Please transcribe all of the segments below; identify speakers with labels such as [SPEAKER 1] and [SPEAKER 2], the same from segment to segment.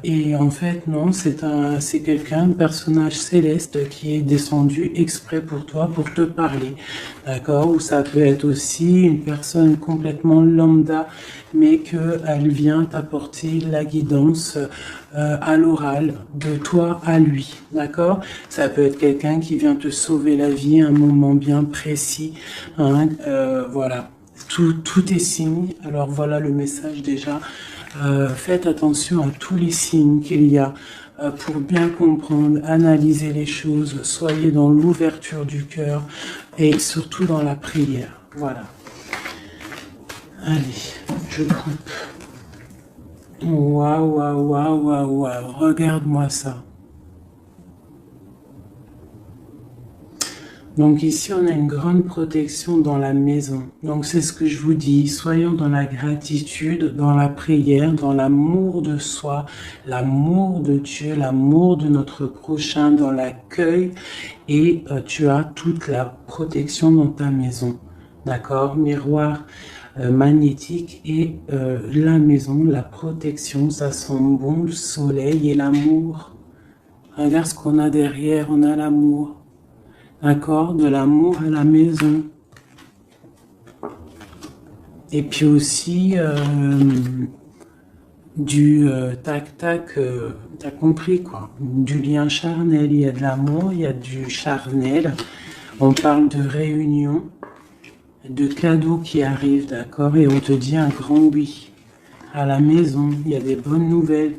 [SPEAKER 1] Et en fait, non, c'est quelqu'un, un personnage céleste qui est descendu exprès pour toi, pour te parler, d'accord? Ou ça peut être aussi une personne complètement lambda, mais qu'elle vient t'apporter la guidance à l'oral, de toi à lui, d'accord? Ça peut être quelqu'un qui vient te sauver la vie à un moment bien précis, hein, voilà. Tout est signé. Alors voilà le message déjà. Faites attention à tous les signes qu'il y a pour bien comprendre, analyser les choses. Soyez dans l'ouverture du cœur et surtout dans la prière. Voilà. Allez, je coupe. Waouh, waouh, waouh, waouh, waouh. Regarde-moi ça. Donc ici, on a une grande protection dans la maison. Donc c'est ce que je vous dis, soyons dans la gratitude, dans la prière, dans l'amour de soi, l'amour de Dieu, l'amour de notre prochain, dans l'accueil, et tu as toute la protection dans ta maison. D'accord? Miroir magnétique et la maison, la protection, ça sent bon, le soleil et l'amour. Regarde ce qu'on a derrière, on a l'amour. D'accord, de l'amour à la maison. Et puis aussi du tac-tac, t'as compris quoi. Du lien charnel, il y a de l'amour, il y a du charnel. On parle de réunion, de cadeaux qui arrivent, d'accord, et on te dit un grand oui. À la maison, il y a des bonnes nouvelles.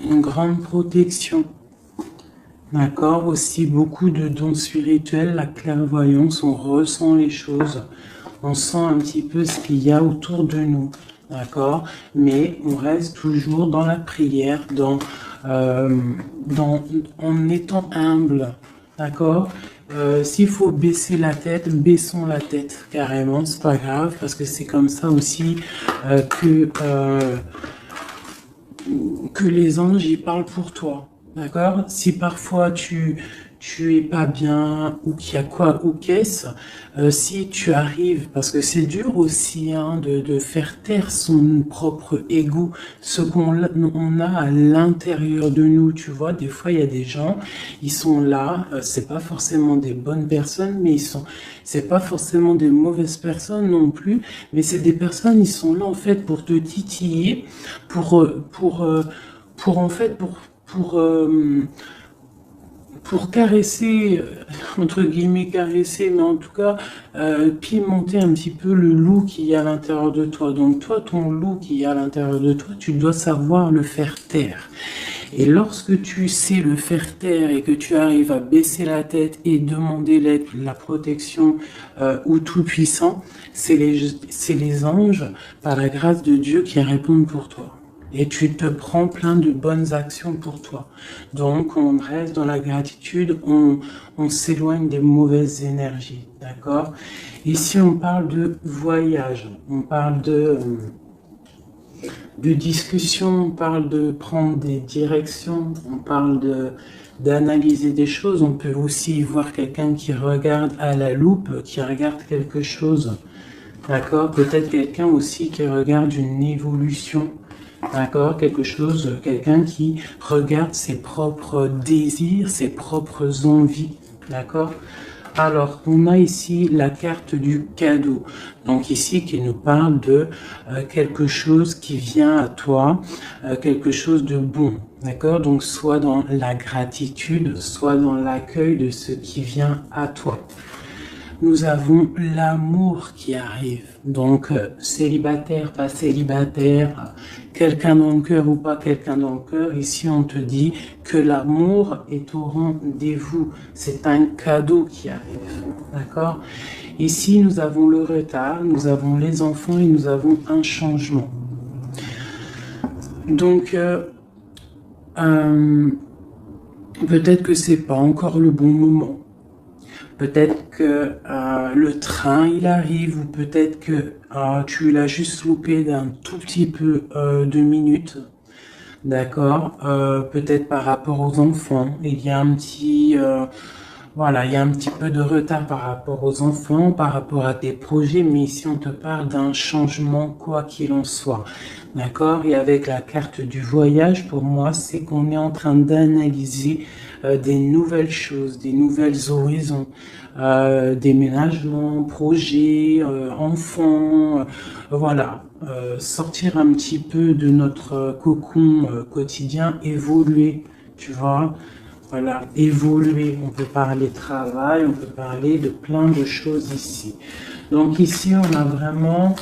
[SPEAKER 1] Une grande protection. D'accord, aussi beaucoup de dons spirituels, la clairvoyance, on ressent les choses, on sent un petit peu ce qu'il y a autour de nous, d'accord, mais on reste toujours dans la prière, en étant humble, d'accord. S'il faut baisser la tête, baissons la tête carrément, c'est pas grave, parce que c'est comme ça aussi que les anges y parlent pour toi. D'accord? Si parfois tu es pas bien ou qu'il y a quoi ou qu'est-ce, si tu arrives, parce que c'est dur aussi hein, de faire taire son propre ego, ce on a à l'intérieur de nous, tu vois, des fois il y a des gens, ils sont là, c'est pas forcément des bonnes personnes, mais c'est pas forcément des mauvaises personnes non plus, mais c'est des personnes, ils sont là en fait pour te titiller, pour en fait, pour caresser, entre guillemets caresser, mais en tout cas pimenter un petit peu le loup qui y a à l'intérieur de toi. Donc toi, ton loup qui y a à l'intérieur de toi, tu dois savoir le faire taire. Et lorsque tu sais le faire taire et que tu arrives à baisser la tête et demander l'aide, la protection au Tout-Puissant, c'est les anges, par la grâce de Dieu, qui répondent pour toi. Et tu te prends plein de bonnes actions pour toi. Donc, on reste dans la gratitude, on s'éloigne des mauvaises énergies, d'accord? Ici, on parle de voyage, on parle de discussion, on parle de prendre des directions, on parle d'analyser des choses. On peut aussi voir quelqu'un qui regarde à la loupe, qui regarde quelque chose, d'accord? Peut-être quelqu'un aussi qui regarde une évolution. D'accord, quelque chose, quelqu'un qui regarde ses propres désirs, ses propres envies, d'accord. Alors, on a ici la carte du cadeau, donc ici qui nous parle de quelque chose qui vient à toi, quelque chose de bon, d'accord. Donc, soit dans la gratitude, soit dans l'accueil de ce qui vient à toi. Nous avons l'amour qui arrive. Donc, célibataire, pas célibataire, quelqu'un dans le cœur ou pas quelqu'un dans le cœur, ici on te dit que l'amour est au rendez-vous. C'est un cadeau qui arrive. D'accord? Ici, nous avons le retard, nous avons les enfants et nous avons un changement. Donc, peut-être que c'est pas encore le bon moment. Peut-être que le train il arrive ou peut-être que tu l'as juste loupé d'un tout petit peu de minutes, d'accord. Peut-être par rapport aux enfants, il y a un petit Voilà, il y a un petit peu de retard par rapport aux enfants, par rapport à tes projets, mais ici on te parle d'un changement quoi qu'il en soit. D'accord? Et avec la carte du voyage, pour moi, c'est qu'on est en train d'analyser des nouvelles choses, des nouvelles horizons, déménagements, projets, enfants, voilà. Sortir un petit peu de notre cocon quotidien, évoluer, tu vois? Voilà, évoluer, on peut parler travail, on peut parler de plein de choses ici. Donc ici, on a vraiment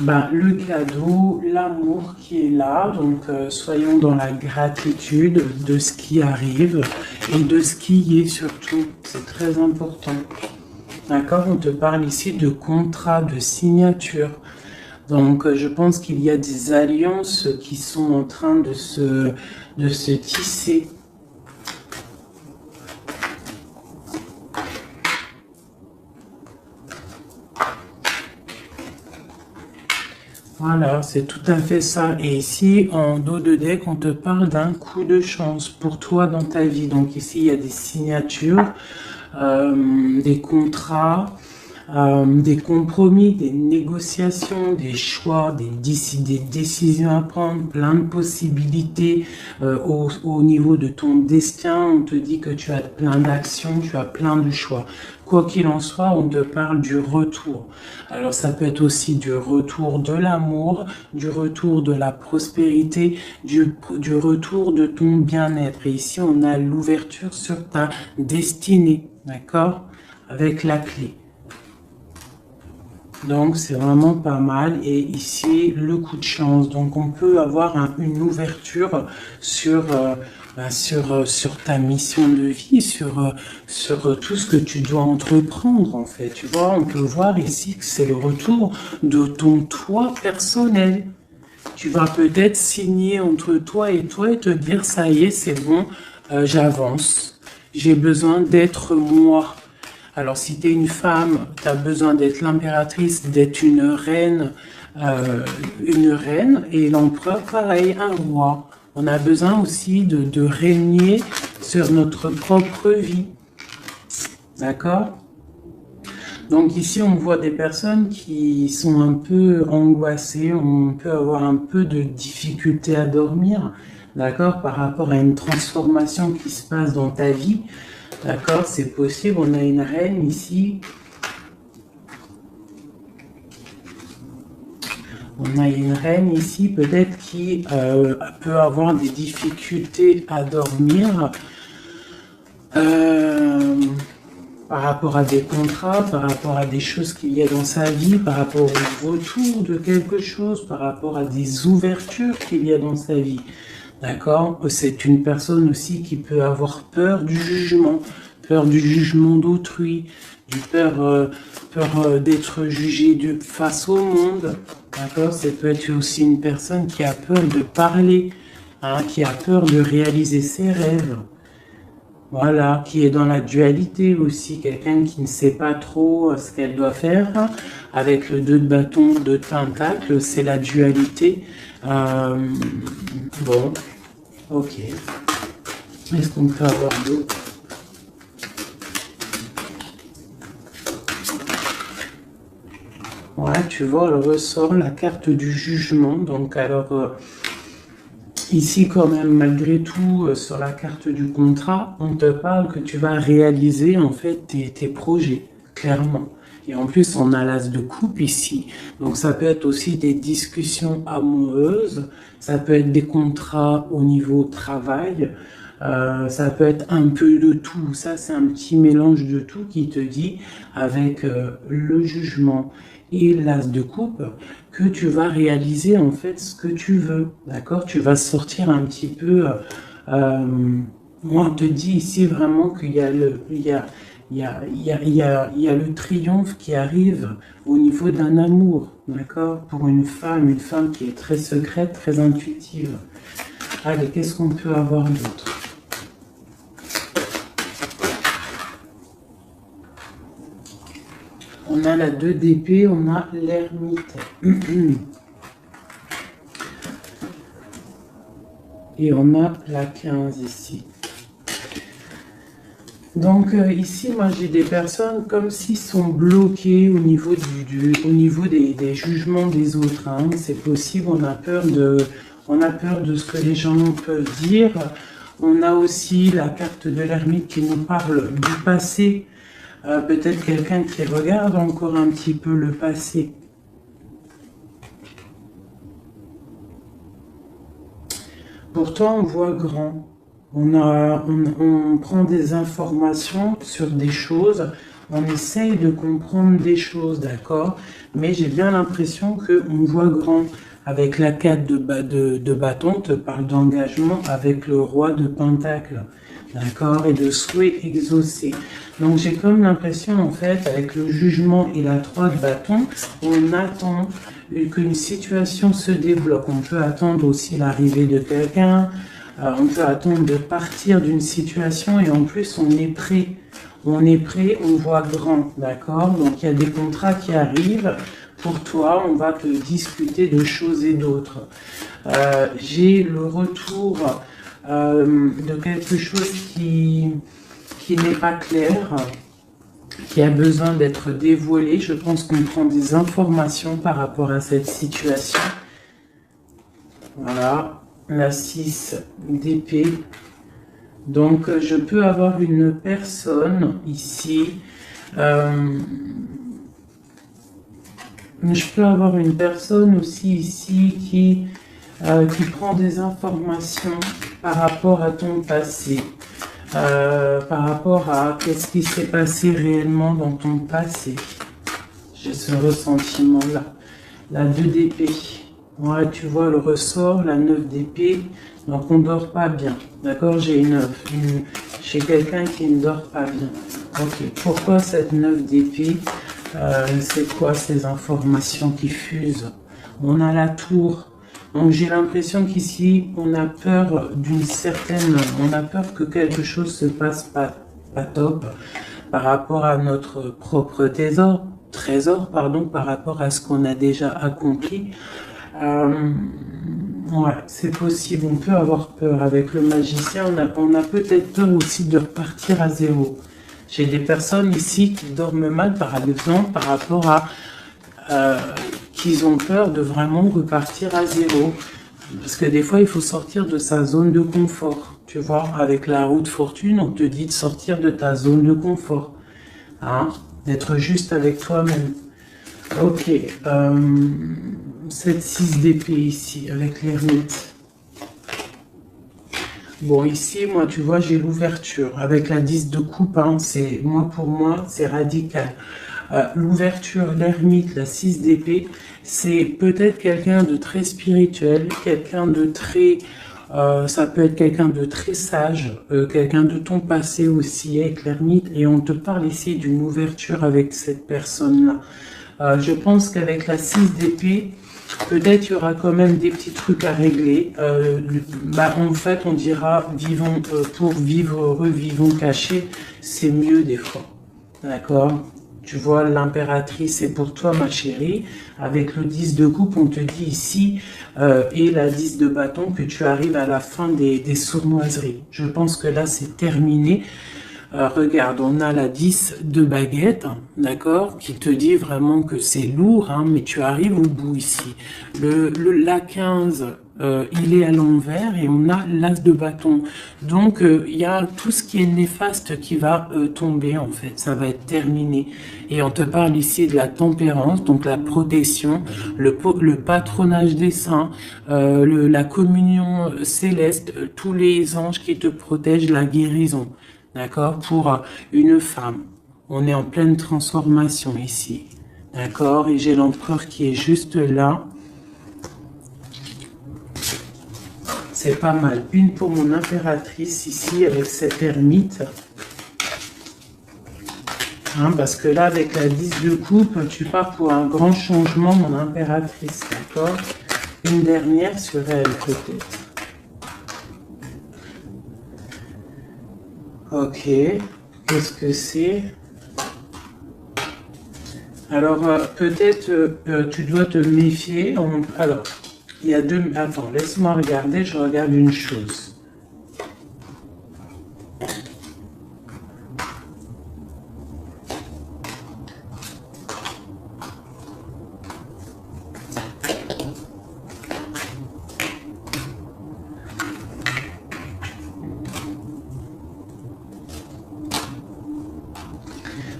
[SPEAKER 1] le cadeau, l'amour qui est là. Donc soyons dans la gratitude de ce qui arrive et de ce qui est surtout. C'est très important. D'accord? On te parle ici de contrat, de signature. Donc je pense qu'il y a des alliances qui sont en train de se tisser. Voilà, c'est tout à fait ça. Et ici, en dos de deck, on te parle d'un coup de chance pour toi dans ta vie. Donc ici, il y a des signatures, des contrats, des compromis, des négociations, des choix, des décisions à prendre, plein de possibilités au niveau de ton destin. On te dit que tu as plein d'actions, tu as plein de choix. Quoi qu'il en soit, on te parle du retour. Alors ça peut être aussi du retour de l'amour, du retour de la prospérité, du retour de ton bien-être. Et ici, on a l'ouverture sur ta destinée, d'accord? Avec la clé. Donc c'est vraiment pas mal. Et ici, le coup de chance. Donc on peut avoir une ouverture sur, sur ta mission de vie, sur tout ce que tu dois entreprendre en fait. Tu vois, on peut voir ici que c'est le retour de ton toi personnel. Tu vas peut-être signer entre toi et te dire ça y est, c'est bon, j'avance. J'ai besoin d'être moi. Alors, si tu es une femme, tu as besoin d'être l'impératrice, d'être une reine, et l'empereur, pareil, un roi. On a besoin aussi de régner sur notre propre vie. D'accord? Donc ici, on voit des personnes qui sont un peu angoissées, on peut avoir un peu de difficulté à dormir, d'accord, par rapport à une transformation qui se passe dans ta vie. D'accord, c'est possible. On a une reine ici. On a une reine ici, peut-être qui peut avoir des difficultés à dormir par rapport à des contrats, par rapport à des choses qu'il y a dans sa vie, par rapport au retour de quelque chose, par rapport à des ouvertures qu'il y a dans sa vie. D'accord? C'est une personne aussi qui peut avoir peur du jugement d'autrui, peur d'être jugé face au monde. D'accord? Ça peut être aussi une personne qui a peur de parler, hein, qui a peur de réaliser ses rêves. Voilà, qui est dans la dualité aussi, quelqu'un qui ne sait pas trop ce qu'elle doit faire. Avec le 2 de bâton, 2 de pentacle, c'est la dualité. Bon, ok. Est-ce qu'on peut avoir d'autres? Ouais, tu vois, elle ressort la carte du jugement. Donc, alors, ici, quand même, malgré tout, sur la carte du contrat, on te parle que tu vas réaliser, en fait, tes projets, clairement. Et en plus, on a l'as de coupe ici. Donc, ça peut être aussi des discussions amoureuses. Ça peut être des contrats au niveau travail. Ça peut être un peu de tout. Ça, c'est un petit mélange de tout qui te dit, avec le jugement et l'as de coupe, que tu vas réaliser en fait ce que tu veux. D'accord? Tu vas sortir un petit peu. Moi, on te dit ici vraiment qu'il y a il y a le triomphe qui arrive au niveau d'un amour, d'accord? Pour une femme qui est très secrète, très intuitive. Allez, qu'est-ce qu'on peut avoir d'autre? On a la 2 d'épée, on a l'ermite. Et on a la 15 ici. Donc ici, moi j'ai des personnes comme s'ils sont bloqués au niveau au niveau des jugements des autres, hein. C'est possible, on a peur de ce que les gens peuvent dire. On a aussi la carte de l'ermite qui nous parle du passé. Peut-être quelqu'un qui regarde encore un petit peu le passé. Pourtant, on voit grand. On prend des informations sur des choses, on essaye de comprendre des choses, d'accord? Mais j'ai bien l'impression qu'on voit grand. Avec la carte de bâton, te parle d'engagement avec le roi de pentacle, d'accord? Et de souhait exaucé. Donc j'ai comme l'impression, en fait, avec le jugement et la 3 de bâton, on attend qu'une situation se débloque. On peut attendre aussi l'arrivée de quelqu'un, on peut attendre de partir d'une situation et en plus on est prêt. On est prêt, on voit grand, d'accord? Donc il y a des contrats qui arrivent. Pour toi, on va te discuter de choses et d'autres. J'ai le retour de quelque chose qui n'est pas clair, qui a besoin d'être dévoilé. Je pense qu'on prend des informations par rapport à cette situation. Voilà, la 6 d'épée. Donc, je peux avoir une personne ici. Je peux avoir une personne aussi ici qui prend des informations par rapport à ton passé. Par rapport à qu'est-ce qui s'est passé réellement dans ton passé. J'ai ce ressentiment-là. La 2 d'épée. Ouais, tu vois le ressort, la 9 d'épée. Donc on ne dort pas bien. D'accord? J'ai quelqu'un qui ne dort pas bien. Ok. Pourquoi cette 9 d'épée? C'est quoi ces informations qui fusent? On a la tour. Donc j'ai l'impression qu'ici, on a peur on a peur que quelque chose se passe pas top par rapport à notre propre trésor, par rapport à ce qu'on a déjà accompli. Ouais, c'est possible, on peut avoir peur. Avec le magicien, on a peut-être peur aussi de repartir à zéro. J'ai des personnes ici qui dorment mal, par exemple, par rapport à qu'ils ont peur de vraiment repartir à zéro. Parce que des fois, il faut sortir de sa zone de confort. Tu vois, avec la roue de fortune, on te dit de sortir de ta zone de confort. Hein, d'être juste avec toi-même. Ok. Cette 6 d'épée ici, avec l'ermite. Bon, ici, moi, tu vois, j'ai l'ouverture. Avec la 10 de coupe, hein, pour moi, c'est radical. L'ouverture, l'ermite, la 6 d'épée, c'est peut-être quelqu'un de très spirituel, quelqu'un de très... ça peut être quelqu'un de très sage, quelqu'un de ton passé aussi avec l'ermite, et on te parle ici d'une ouverture avec cette personne-là. Je pense qu'avec la 6 d'épée, peut-être il y aura quand même des petits trucs à régler. En fait, on dira vivons pour vivre heureux, vivons cachés, c'est mieux des fois. D'accord? Tu vois, l'impératrice, c'est pour toi, ma chérie. Avec le 10 de coupe, on te dit ici, et la 10 de bâton, que tu arrives à la fin des sournoiseries. Je pense que là, c'est terminé. Regarde, on a la 10 de baguette, d'accord, qui te dit vraiment que c'est lourd, hein, mais tu arrives au bout ici. La 15, il est à l'envers et on a l'as de bâton. Donc, il y a tout ce qui est néfaste qui va tomber, en fait. Ça va être terminé. Et on te parle ici de la tempérance, donc la protection, le patronage des saints, la communion céleste, tous les anges qui te protègent, la guérison. D'accord? Pour une femme. On est en pleine transformation ici. D'accord? Et j'ai l'empereur qui est juste là. C'est pas mal. Une pour mon impératrice ici avec cette ermite. Hein, parce que là, avec la 10 de coupe, tu pars pour un grand changement, mon impératrice. D'accord? Une dernière sur elle, peut-être. Ok, qu'est-ce que c'est? Alors, peut-être tu dois te méfier. Alors, il y a deux... Attends, laisse-moi regarder, je regarde une chose.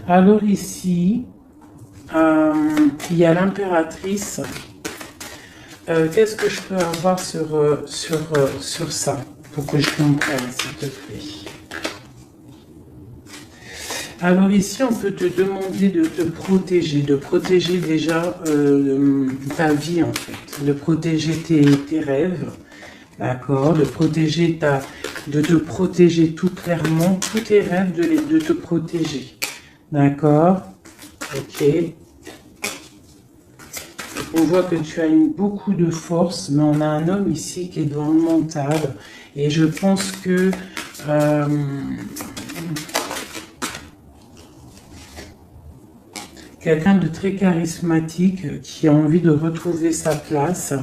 [SPEAKER 1] Alors ici, il y a l'impératrice. Qu'est-ce que je peux avoir sur ça, pour que je comprenne, s'il te plaît? Alors ici, on peut te demander de protéger déjà ta vie en fait, de protéger tes rêves, d'accord, de te protéger tout clairement, tous tes rêves, de te protéger, d'accord, ok. On voit que tu as beaucoup de force, mais on a un homme ici qui est dans le mental, et je pense que quelqu'un de très charismatique qui a envie de retrouver sa place.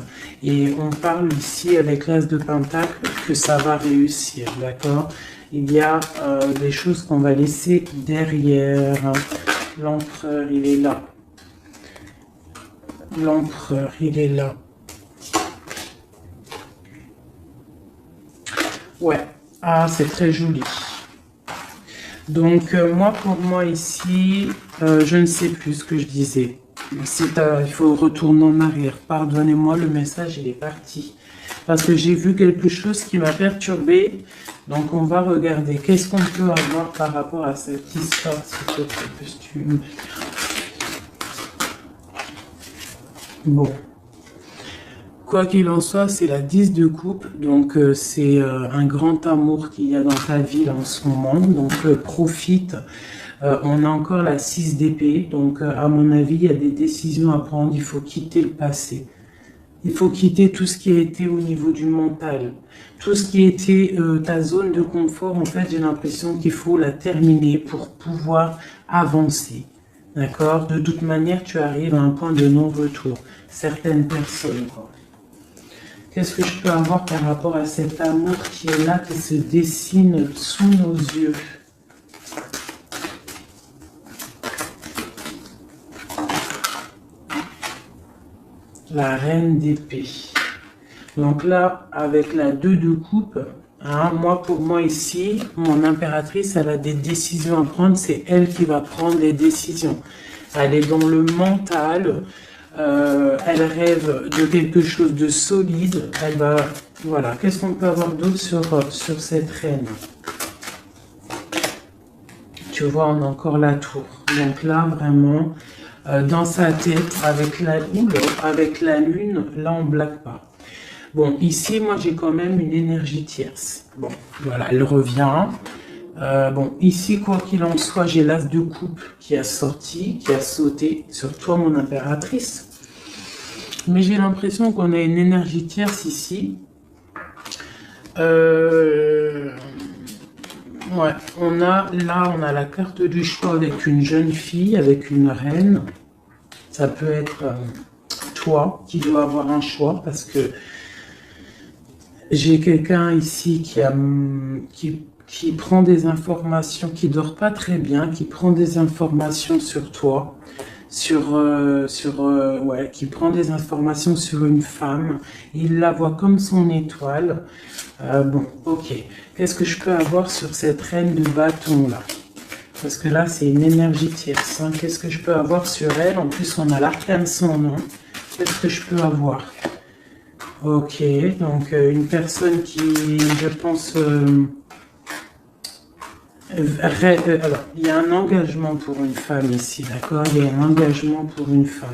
[SPEAKER 1] Et on parle ici avec l'As de Pentacle que ça va réussir, d'accord? Il y a des choses qu'on va laisser derrière. L'empereur, il est là. L'empereur, il est là. Ouais. Ah, c'est très joli. Donc, pour moi ici, je ne sais plus ce que je disais. Il faut retourner en arrière. Pardonnez-moi, le message, il est parti. Parce que j'ai vu quelque chose qui m'a perturbé. Donc, on va regarder. Qu'est-ce qu'on peut avoir par rapport à cette histoire, s'il te plaît, costume. Bon. Quoi qu'il en soit, c'est la 10 de coupe, donc c'est un grand amour qu'il y a dans ta vie là, en ce moment, donc profite. On a encore la 6 d'épée, donc à mon avis, il y a des décisions à prendre, il faut quitter le passé. Il faut quitter tout ce qui a été au niveau du mental. Tout ce qui était ta zone de confort, en fait, j'ai l'impression qu'il faut la terminer pour pouvoir avancer. D'accord? De toute manière, tu arrives à un point de non-retour. Certaines personnes, quoi. Qu'est-ce que je peux avoir par rapport à cet amour qui est là, qui se dessine sous nos yeux? La reine d'épée. Donc là, avec la 2 de coupe, hein, pour moi ici, mon impératrice, elle a des décisions à prendre. C'est elle qui va prendre les décisions. Elle est dans le mental. Elle rêve de quelque chose de solide. Elle va, voilà. Qu'est-ce qu'on peut avoir d'autre sur cette reine? Tu vois, on a encore la tour. Donc là, vraiment, dans sa tête, avec la lune, là, on ne blague pas. Bon, ici, moi, j'ai quand même une énergie tierce. Bon, voilà, elle revient. Bon, ici, quoi qu'il en soit, j'ai l'As de coupe qui a sauté sur toi, mon impératrice. Mais j'ai l'impression qu'on a une énergie tierce ici. Ouais, on a la carte du choix avec une jeune fille, avec une reine. Ça peut être toi qui dois avoir un choix parce que j'ai quelqu'un ici qui prend des informations, qui dort pas très bien, qui prend des informations sur toi, qui prend des informations sur une femme. Il la voit comme son étoile. Bon, ok. Qu'est-ce que je peux avoir sur cette reine de bâton là? Parce que là, c'est une énergie tierce. Hein. Qu'est-ce que je peux avoir sur elle? En plus, on a l'arcane sans nom. Qu'est-ce que je peux avoir? Ok, donc une personne qui, je pense... alors, il y a un engagement pour une femme ici, d'accord? Il y a un engagement pour une femme.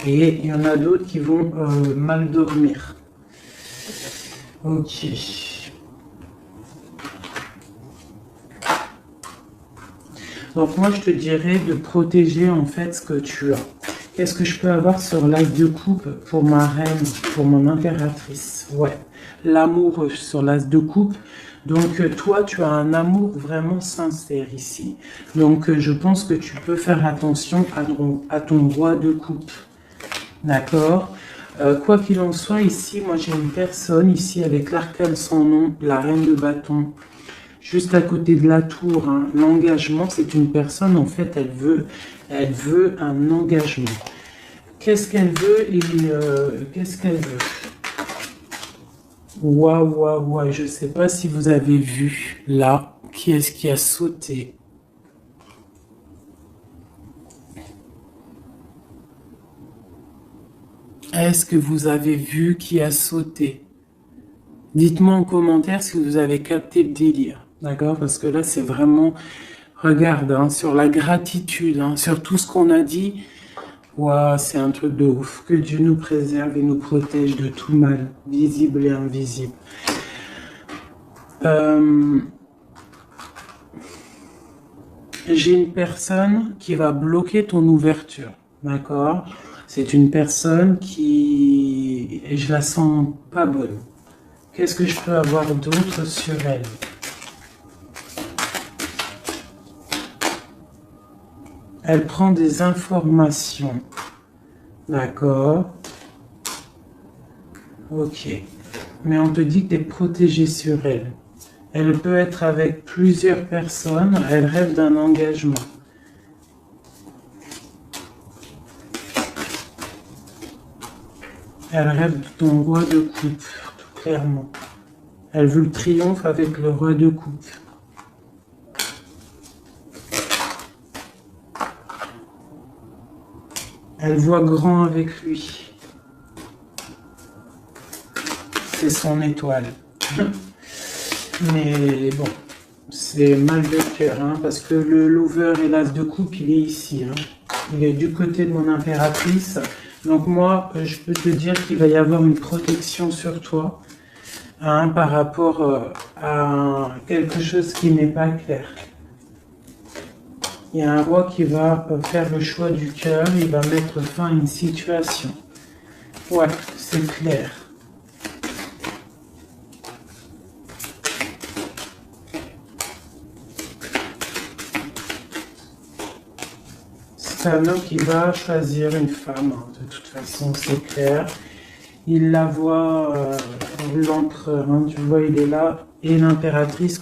[SPEAKER 1] Et il y en a d'autres qui vont mal dormir. Ok. Donc moi, je te dirais de protéger en fait ce que tu as. Qu'est-ce que je peux avoir sur l'As de coupe pour ma reine, pour mon impératrice? Ouais, l'amour sur l'As de coupe. Donc toi, tu as un amour vraiment sincère ici. Donc je pense que tu peux faire attention à ton roi de coupe. D'accord? Quoi qu'il en soit, ici, moi j'ai une personne ici avec l'arcane sans nom, la reine de bâton. Juste à côté de la tour, hein. L'engagement, c'est une personne, en fait, elle veut un engagement. Qu'est-ce qu'elle veut et qu'est-ce qu'elle veut? Waouh, je ne sais pas si vous avez vu, là, qui est-ce qui a sauté? Est-ce que vous avez vu qui a sauté? Dites-moi en commentaire si vous avez capté le délire. D'accord? Parce que là, c'est vraiment... Regarde, hein, sur la gratitude, hein, sur tout ce qu'on a dit. Waouh, c'est un truc de ouf. Que Dieu nous préserve et nous protège de tout mal, visible et invisible. J'ai une personne qui va bloquer ton ouverture. D'accord? C'est une personne qui... Et je la sens pas bonne. Qu'est-ce que je peux avoir d'autre sur elle? Elle prend des informations. D'accord. Ok. Mais on te dit que tu es protégé sur elle. Elle peut être avec plusieurs personnes. Elle rêve d'un engagement. Elle rêve de ton roi de coupe, tout clairement. Elle veut le triomphe avec le roi de coupe. Elle voit grand avec lui. C'est son étoile. Mais bon, c'est mal de cœur, hein, parce que le lover et l'as de coupe, il est ici. Hein. Il est du côté de mon impératrice. Donc moi, je peux te dire qu'il va y avoir une protection sur toi, hein, par rapport à quelque chose qui n'est pas clair. Il y a un roi qui va faire le choix du cœur, il va mettre fin à une situation. Ouais, c'est clair. C'est un homme qui va choisir une femme, hein, de toute façon, c'est clair. Il la voit, l'empereur, hein, tu vois, il est là, et l'impératrice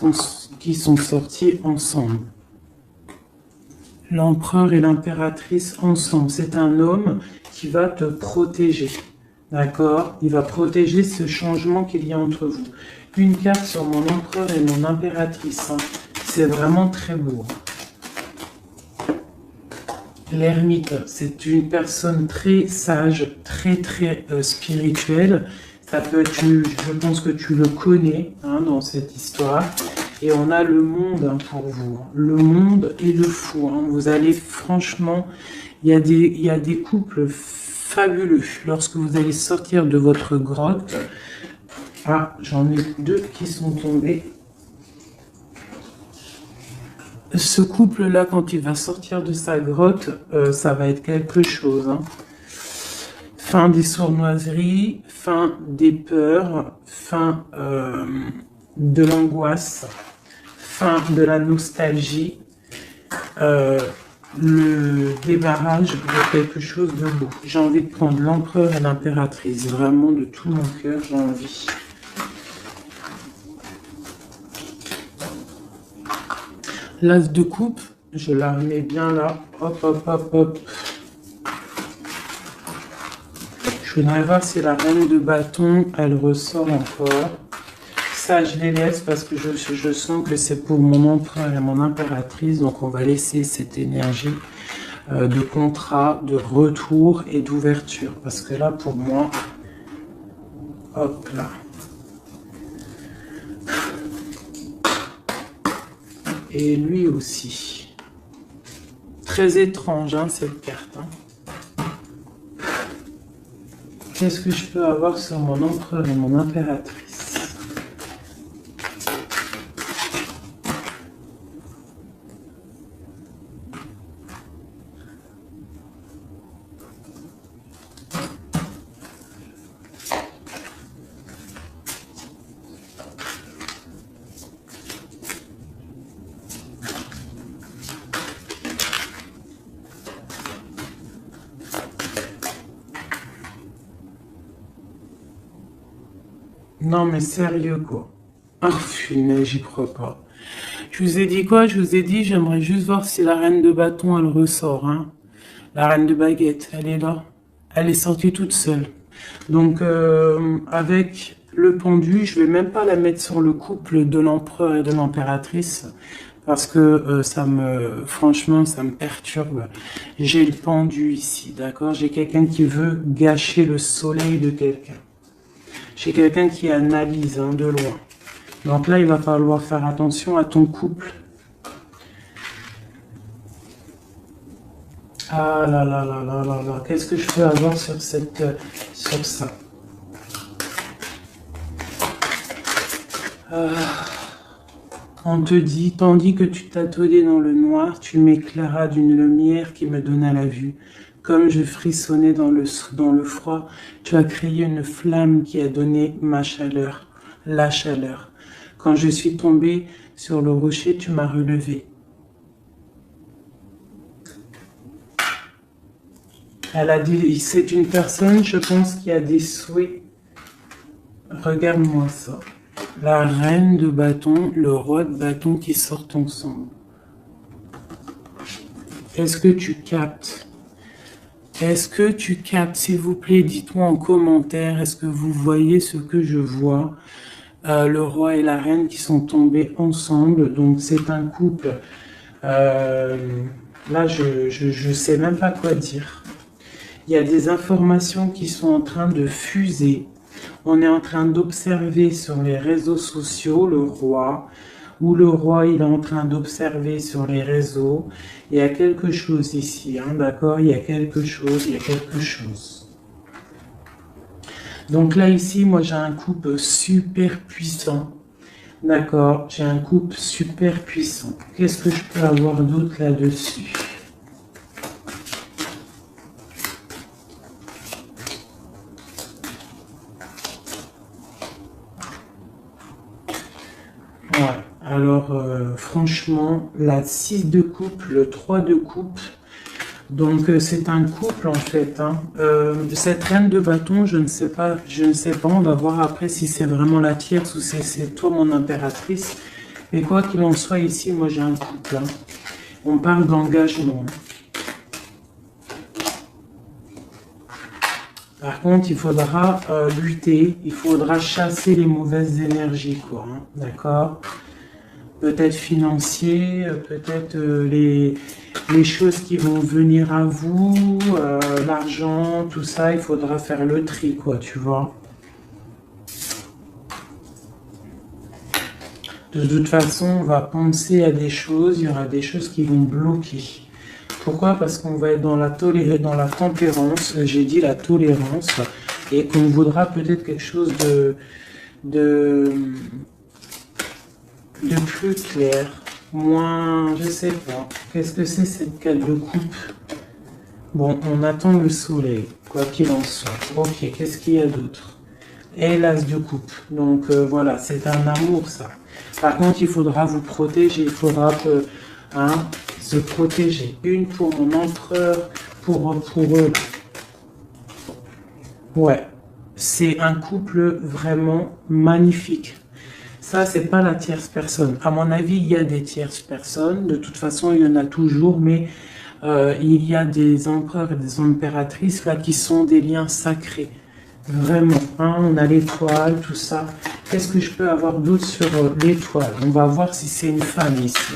[SPEAKER 1] qui sont sortis ensemble. L'empereur et l'impératrice ensemble. C'est un homme qui va te protéger. D'accord? Il va protéger ce changement qu'il y a entre vous. Une carte sur mon empereur et mon impératrice. Hein. C'est vraiment très beau. L'ermite, c'est une personne très sage, très spirituelle. Ça peut être, je pense que tu le connais, hein, dans cette histoire. Et on a le monde, hein, pour vous. Le monde et le fou. Hein. Vous allez, franchement, il y a des couples fabuleux. Lorsque vous allez sortir de votre grotte. Ah, j'en ai deux qui sont tombés. Ce couple-là, quand il va sortir de sa grotte, ça va être quelque chose. Hein. Fin des sournoiseries, fin des peurs, fin de l'angoisse, fin de la nostalgie, le débarrage de quelque chose de beau. J'ai envie de prendre l'empereur et l'impératrice, vraiment de tout mon cœur, j'ai envie. L'as de coupe, je la remets bien là, hop, hop, hop, hop. Je voudrais voir si la reine de bâton, elle ressort encore. Ça, je les laisse parce que je sens que c'est pour mon empereur et mon impératrice. Donc, on va laisser cette énergie de contrat, de retour et d'ouverture. Parce que là, pour moi, hop là. Et lui aussi. Très étrange, hein, cette carte. Hein. Qu'est-ce que je peux avoir sur mon empereur et mon impératrice? Non mais sérieux quoi. Ah punaise, j'y crois pas. Je vous ai dit quoi? Je vous ai dit, j'aimerais juste voir si la reine de bâton, elle ressort. Hein. La reine de baguette, elle est là. Elle est sortie toute seule. Donc avec le pendu, je vais même pas la mettre sur le couple de l'empereur et de l'impératrice. Parce que franchement, ça me perturbe. J'ai le pendu ici, d'accord? J'ai quelqu'un qui veut gâcher le soleil de quelqu'un. J'ai quelqu'un qui analyse de loin. Donc là, il va falloir faire attention à ton couple. Ah là là là là là là, qu'est-ce que je peux avoir sur sur ça? On te dit, tandis que tu tâtonnais dans le noir, tu m'éclairas d'une lumière qui me donna la vue. Comme je frissonnais dans le froid, tu as créé une flamme qui a donné ma chaleur, la chaleur. Quand je suis tombé sur le rocher, tu m'as relevé. Elle a dit, c'est une personne, je pense, qui a des souhaits. Regarde-moi ça. La reine de bâton, le roi de bâton qui sortent ensemble. Est-ce que tu captes? Est-ce que tu captes? S'il vous plaît, dites-moi en commentaire, est-ce que vous voyez ce que je vois? Le roi et la reine qui sont tombés ensemble, donc c'est un couple. Là, je sais même pas quoi dire. Il y a des informations qui sont en train de fuser. On est en train d'observer sur les réseaux sociaux le roi, ou le roi il est en train d'observer sur les réseaux. Il y a quelque chose ici, d'accord? Il y a quelque chose, il y a quelque chose. Donc là ici, moi j'ai un couple super puissant. D'accord, j'ai un couple super puissant. Qu'est-ce que je peux avoir d'autre là-dessus? Ouais, alors franchement, la 6 de coupe, le 3 de coupe, donc c'est un couple en fait. Cette reine de bâton, je ne sais pas, on va voir après si c'est vraiment la tierce ou si c'est toi mon impératrice. Mais quoi qu'il en soit ici, moi j'ai un couple. On parle d'engagement. Par contre, il faudra lutter, il faudra chasser les mauvaises énergies, quoi. D'accord? Peut-être financier, peut-être les choses qui vont venir à vous, l'argent, tout ça, il faudra faire le tri, quoi, tu vois. De toute façon, on va penser à des choses, il y aura des choses qui vont bloquer. Pourquoi? Parce qu'on va être dans la tempérance, j'ai dit la tolérance, et qu'on voudra peut-être quelque chose de plus clair, moins, je sais pas. Qu'est-ce que c'est cette carte de coupe? Bon, on attend le soleil, quoi qu'il en soit. Ok, qu'est-ce qu'il y a d'autre? Et l'as de coupe. Donc voilà, c'est un amour ça. Par contre, il faudra vous protéger, il faudra se protéger. Une pour mon empereur, pour eux. Ouais, c'est un couple vraiment magnifique. Ça, c'est pas la tierce personne. À mon avis, il y a des tierces personnes. De toute façon, il y en a toujours, mais il y a des empereurs et des impératrices là qui sont des liens sacrés. Vraiment, on a l'étoile, tout ça. Qu'est-ce que je peux avoir d'autre sur l'étoile? On va voir si c'est une femme ici.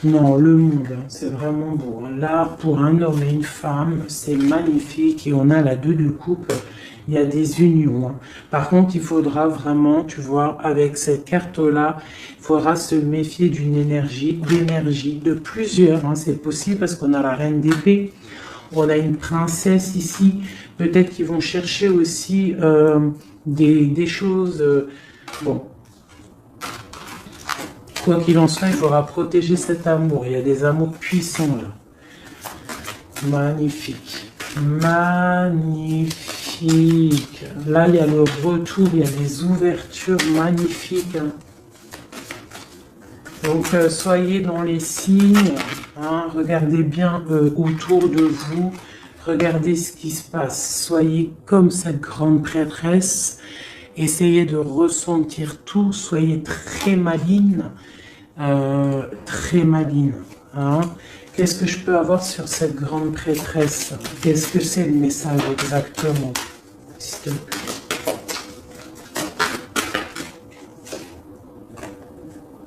[SPEAKER 1] Non, le monde, c'est vraiment beau. Là, pour un homme et une femme, c'est magnifique. Et on a la 2 de coupe. Il y a des unions. Par contre, il faudra vraiment, tu vois, avec cette carte-là, il faudra se méfier d'énergie, de plusieurs. C'est possible parce qu'on a la reine d'épée. On a une princesse ici. Peut-être qu'ils vont chercher aussi des choses. Bon. Quoi qu'il en soit, il faudra protéger cet amour. Il y a des amours puissants là. Magnifique. Magnifique. Là, il y a le retour, il y a des ouvertures magnifiques. Donc, soyez dans les signes. Regardez bien autour de vous. Regardez ce qui se passe. Soyez comme cette grande prêtresse. Essayez de ressentir tout. Soyez très maligne. Très maligne. Qu'est-ce que je peux avoir sur cette grande prêtresse? Qu'est-ce que c'est le message exactement? S'il te plaît.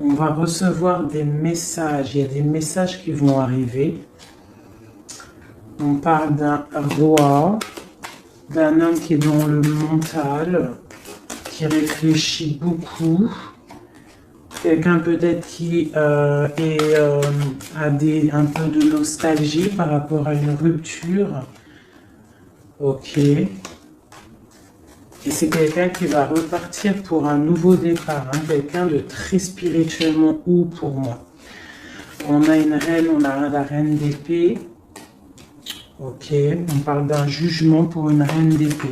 [SPEAKER 1] On va recevoir des messages. Il y a des messages qui vont arriver. On parle d'un roi, d'un homme qui est dans le mental, qui réfléchit beaucoup. Quelqu'un peut-être qui a un peu de nostalgie par rapport à une rupture. Ok. Et c'est quelqu'un qui va repartir pour un nouveau départ. Hein. Quelqu'un de très spirituellement haut pour moi. On a une reine, on a la reine d'épée. Ok. On parle d'un jugement pour une reine d'épée.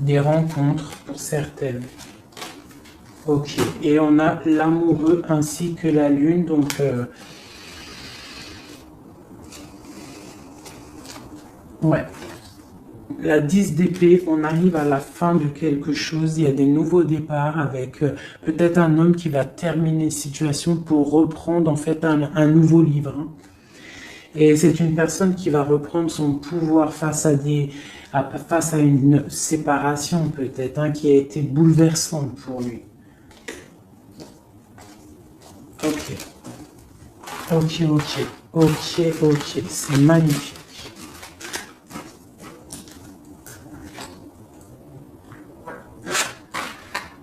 [SPEAKER 1] Des rencontres pour certaines. Ok. Et on a l'amoureux ainsi que la lune. Donc... ouais. La 10 d'épée, on arrive à la fin de quelque chose, il y a des nouveaux départs avec peut-être un homme qui va terminer une situation pour reprendre en fait un nouveau livre. Hein. Et c'est une personne qui va reprendre son pouvoir face à une séparation peut-être, hein, qui a été bouleversante pour lui. Ok. Ok, ok. Ok, ok. C'est magnifique.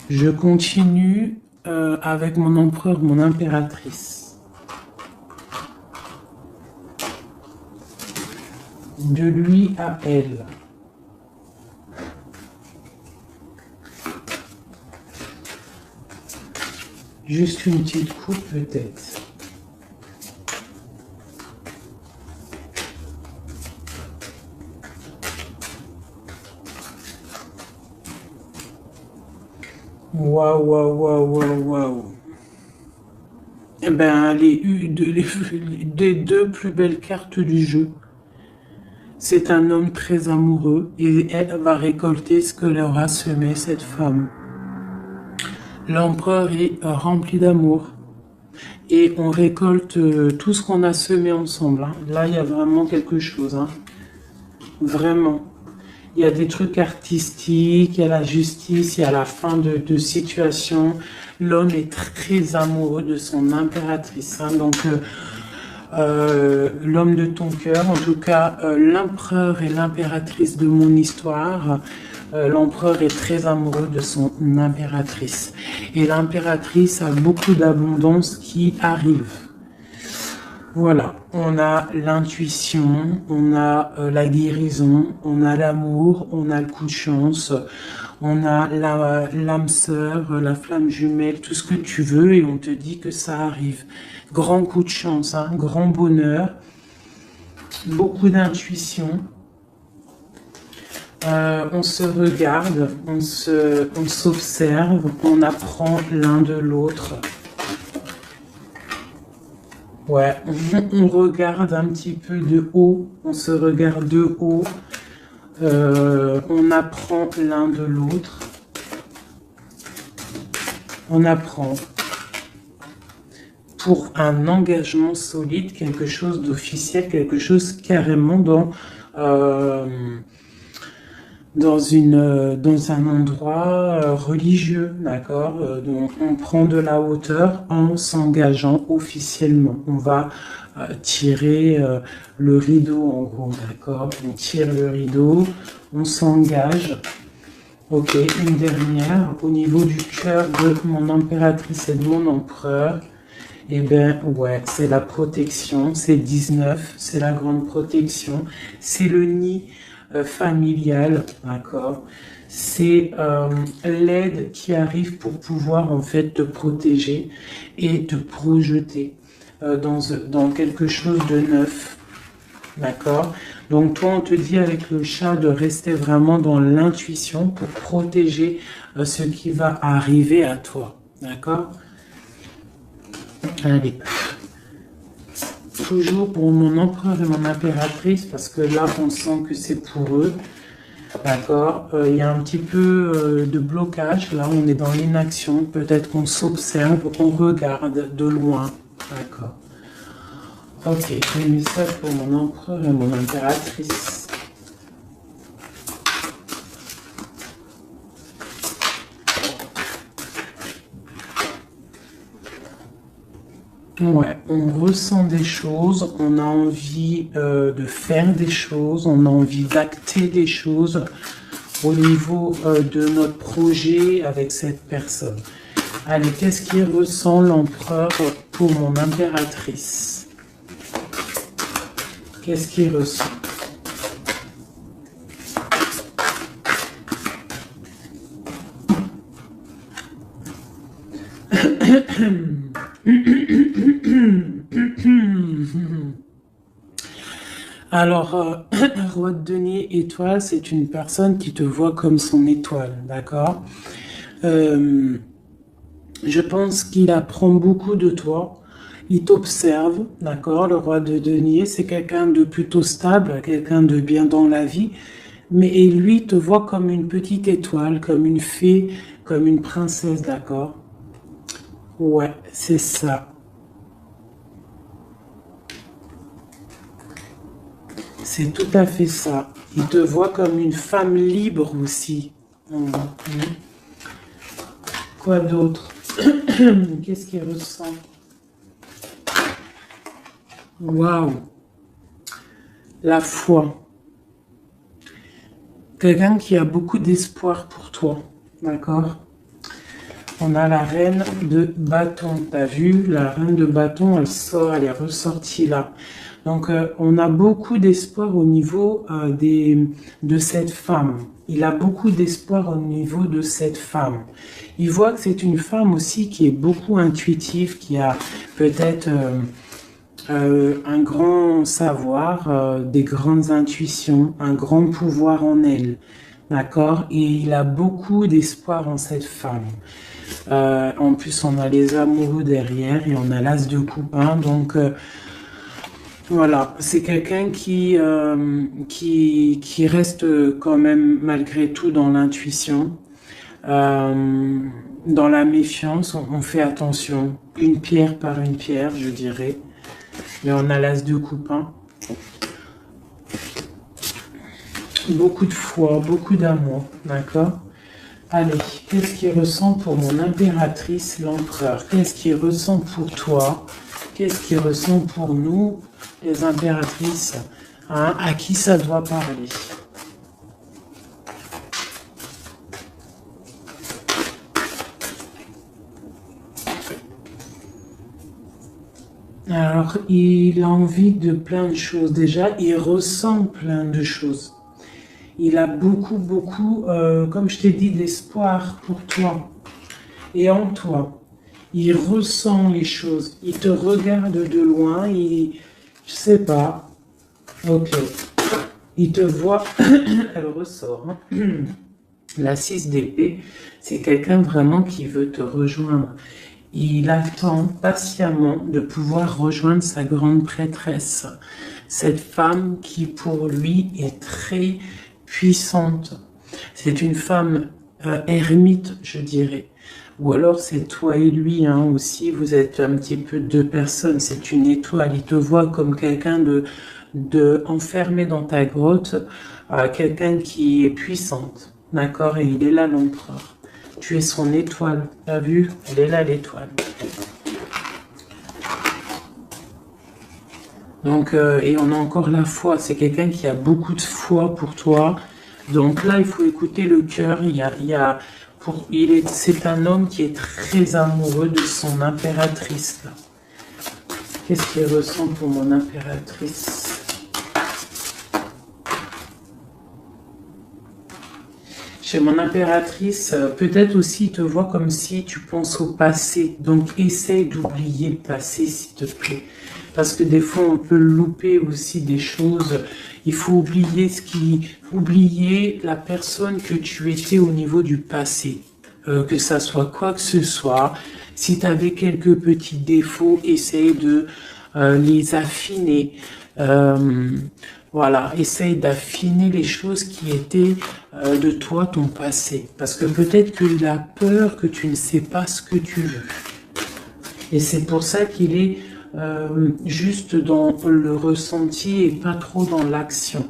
[SPEAKER 1] Je continue avec mon empereur, mon impératrice. De lui à elle. Juste une petite coupe peut-être. Waouh, waouh, waouh, waouh, waouh. Eh ben, les deux plus belles cartes du jeu. C'est un homme très amoureux et elle va récolter ce que leur a semé cette femme. L'empereur est rempli d'amour et on récolte tout ce qu'on a semé ensemble. Hein. Là, il y a vraiment quelque chose. Hein. Vraiment. Il y a des trucs artistiques, il y a la justice, il y a la fin de situation. L'homme est très amoureux de son impératrice. Hein. Donc, l'homme de ton cœur, en tout cas, l'empereur et l'impératrice de mon histoire. L'empereur est très amoureux de son impératrice. Et l'impératrice a beaucoup d'abondance qui arrive. Voilà, on a l'intuition, on a la guérison, on a l'amour, on a le coup de chance, on a l'âme sœur, la flamme jumelle, tout ce que tu veux et on te dit que ça arrive. Grand coup de chance, hein, grand bonheur, beaucoup d'intuition. On se regarde, on s'observe, on apprend l'un de l'autre. Ouais, on regarde un petit peu de haut, on se regarde de haut, on apprend l'un de l'autre, on apprend pour un engagement solide, quelque chose d'officiel, quelque chose carrément dans un endroit religieux, d'accord. Donc on prend de la hauteur en s'engageant officiellement. On va tirer le rideau en gros, d'accord. On tire le rideau, on s'engage. Ok, une dernière au niveau du cœur de mon impératrice et de mon empereur. Eh bien, ouais, c'est la protection, c'est 19, c'est la grande protection, c'est le nid familial, d'accord. C'est l'aide qui arrive pour pouvoir en fait te protéger et te projeter dans quelque chose de neuf, d'accord. Donc toi, on te dit avec le chat de rester vraiment dans l'intuition pour protéger ce qui va arriver à toi, d'accord. Allez. Toujours pour mon empereur et mon impératrice, parce que là, on sent que c'est pour eux. D'accord. Il y a un petit peu de blocage. Là, on est dans l'inaction. Peut-être qu'on s'observe, on regarde de loin. D'accord. Ok, un message pour mon empereur et mon impératrice. Ouais, on ressent des choses, on a envie de faire des choses, on a envie d'acter des choses au niveau de notre projet avec cette personne. Allez, qu'est-ce qu'il ressent l'empereur pour mon impératrice? Qu'est-ce qu'il ressent? Alors, roi de denier étoile, c'est une personne qui te voit comme son étoile, d'accord? Euh, je pense qu'il apprend beaucoup de toi. Il t'observe, d'accord? Le roi de denier, c'est quelqu'un de plutôt stable, quelqu'un de bien dans la vie. Mais et lui te voit comme une petite étoile, comme une fée, comme une princesse, d'accord? Ouais, c'est ça. C'est tout à fait ça. Il te voit comme une femme libre aussi. Mhm. Quoi d'autre? Qu'est-ce qu'il ressent? Waouh! La foi. Quelqu'un qui a beaucoup d'espoir pour toi. D'accord? On a la reine de bâton. T'as vu? La reine de bâton, elle sort, elle est ressortie là. Donc, on a beaucoup d'espoir au niveau de cette femme. Il a beaucoup d'espoir au niveau de cette femme. Il voit que c'est une femme aussi qui est beaucoup intuitive, qui a peut-être un grand savoir, des grandes intuitions, un grand pouvoir en elle. D'accord? Et il a beaucoup d'espoir en cette femme. En plus, on a les amoureux derrière et on a l'as de coupe. Donc, voilà, c'est quelqu'un qui reste quand même malgré tout dans l'intuition, euh, dans la méfiance. On fait attention, une pierre par une pierre, je dirais. Mais on a l'as de coupe. Beaucoup de foi, beaucoup d'amour, d'accord? Allez, qu'est-ce qu'il ressent pour mon impératrice, l'empereur? Qu'est-ce qu'il ressent pour toi? Qu'est-ce qu'il ressent pour nous, les impératrices? À qui ça doit parler? Alors, il a envie de plein de choses. Déjà, il ressent plein de choses. Il a beaucoup, comme je t'ai dit, d'espoir pour toi et en toi. Il ressent les choses. Il te regarde de loin. Je sais pas. Ok. Il te voit. Elle ressort. La 6 d'épée, c'est quelqu'un vraiment qui veut te rejoindre. Il attend patiemment de pouvoir rejoindre sa grande prêtresse. Cette femme qui pour lui est très puissante. C'est une femme ermite, je dirais. Ou alors c'est toi et lui aussi, vous êtes un petit peu deux personnes, c'est une étoile. Il te voit comme quelqu'un de enfermé dans ta grotte, quelqu'un qui est puissante. D'accord? Et il est là l'empereur. Tu es son étoile. T'as vu? Elle est là l'étoile. Donc, et on a encore la foi. C'est quelqu'un qui a beaucoup de foi pour toi. Donc là, il faut écouter le cœur. C'est un homme qui est très amoureux de son impératrice. Là. Qu'est-ce qu'il ressent pour mon impératrice? Chez mon impératrice, peut-être aussi te vois comme si tu penses au passé. Donc essaye d'oublier le passé, s'il te plaît. Parce que des fois, on peut louper aussi des choses. Il faut oublier la personne que tu étais au niveau du passé. Que ça soit quoi que ce soit. Si tu avais quelques petits défauts, essaye de les affiner. Voilà, essaye d'affiner les choses qui étaient de toi, ton passé. Parce que peut-être qu'il a peur que tu ne sais pas ce que tu veux. Et c'est pour ça qu'il est juste dans le ressenti et pas trop dans l'action.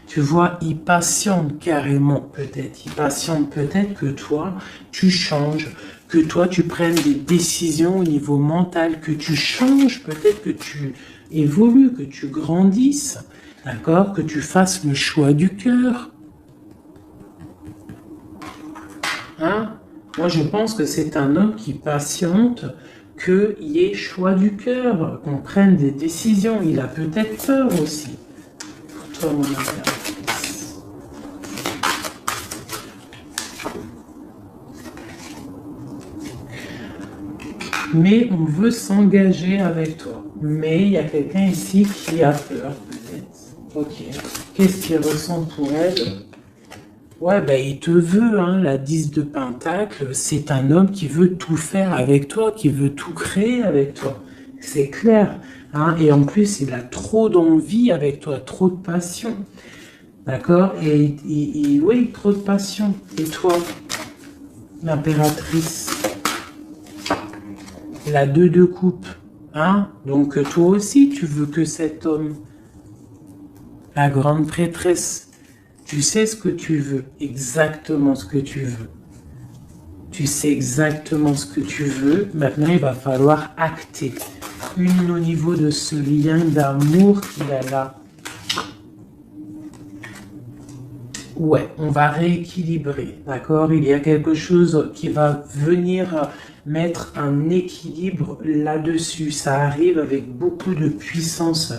[SPEAKER 1] Tu vois, il patiente carrément peut-être. Il patiente peut-être que toi, tu changes, que toi tu prennes des décisions au niveau mental, que tu changes, peut-être que tu évolues, que tu grandisses, d'accord, que tu fasses le choix du cœur. Hein? Moi je pense que c'est un homme qui patiente, qu'il y ait choix du cœur, qu'on prenne des décisions. Il a peut-être peur aussi. Pour toi, mon impératrice. Mais on veut s'engager avec toi. Mais il y a quelqu'un ici qui a peur, peut-être. Ok. Qu'est-ce qu'il ressent pour elle? Ouais, ben il te veut, hein, la 10 de Pentacle, c'est un homme qui veut tout faire avec toi, qui veut tout créer avec toi. C'est clair, hein, et en plus, il a trop d'envie avec toi, trop de passion. D'accord? Et oui, trop de passion. Et toi, l'impératrice, la 2 de coupe, hein? Donc toi aussi, tu veux que cet homme, la grande prêtresse, tu sais ce que tu veux, exactement ce que tu veux. Tu sais exactement ce que tu veux. Maintenant, il va falloir acter. Une au niveau de ce lien d'amour qu'il a là. Ouais, on va rééquilibrer, d'accord? Il y a quelque chose qui va venir mettre un équilibre là-dessus. Ça arrive avec beaucoup de puissance.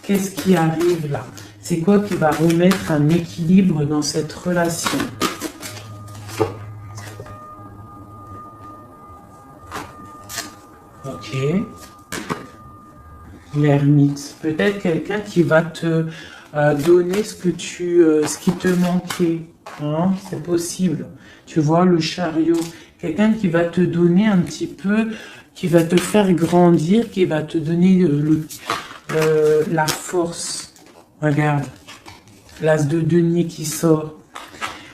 [SPEAKER 1] Qu'est-ce qui arrive là? C'est quoi qui va remettre un équilibre dans cette relation? Ok. L'ermite. Peut-être quelqu'un qui va te donner ce qui te manquait. Hein? C'est possible. Tu vois, le chariot. Quelqu'un qui va te donner un petit peu, qui va te faire grandir, qui va te donner la force. Regarde, l'as de denier qui sort.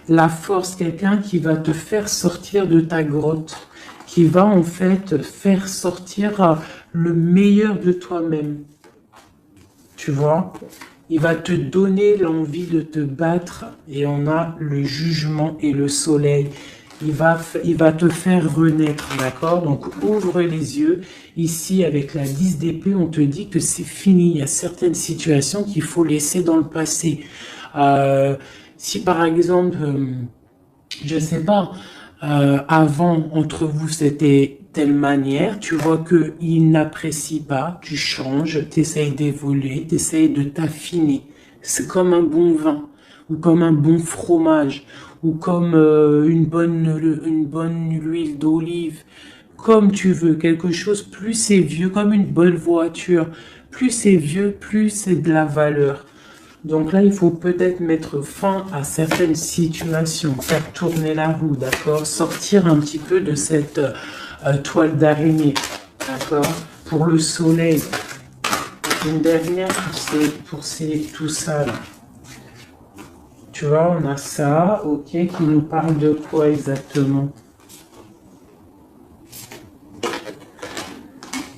[SPEAKER 1] La force, quelqu'un qui va te faire sortir de ta grotte, qui va en fait faire sortir le meilleur de toi-même. Tu vois? Il va te donner l'envie de te battre et on a le jugement et le soleil. Il va te faire renaître, d'accord? Donc ouvre les yeux. Ici, avec la 10 d'épée, on te dit que c'est fini. Il y a certaines situations qu'il faut laisser dans le passé. Si par exemple, je sais pas, avant, entre vous, c'était telle manière, tu vois qu'il n'apprécie pas, tu changes, tu essayes d'évoluer, tu essayes de t'affiner. C'est comme un bon vin, ou comme un bon fromage, ou comme une bonne huile d'olive, comme tu veux, quelque chose, plus c'est vieux, comme une bonne voiture, plus c'est vieux, plus c'est de la valeur. Donc là, il faut peut-être mettre fin à certaines situations, faire tourner la roue, d'accord? Sortir un petit peu de cette toile d'araignée, d'accord? Pour le soleil. Une dernière pour tout ça, là. Tu vois, on a ça, ok, qui nous parle de quoi exactement?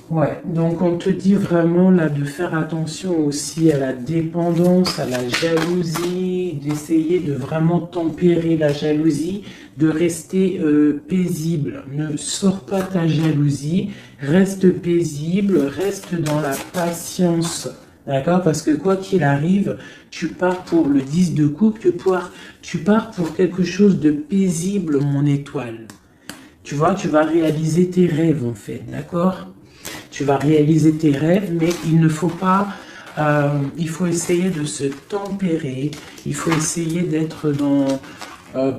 [SPEAKER 1] Ouais, donc on te dit vraiment là de faire attention aussi à la dépendance, à la jalousie, d'essayer de vraiment tempérer la jalousie, de rester paisible. Ne sors pas ta jalousie, reste paisible, reste dans la patience. D'accord? Parce que quoi qu'il arrive, tu pars pour le 10 de coupe, tu pars pour quelque chose de paisible, mon étoile. Tu vois, tu vas réaliser tes rêves en fait, d'accord? Tu vas réaliser tes rêves, mais il ne faut pas, il faut essayer de se tempérer, il faut essayer d'être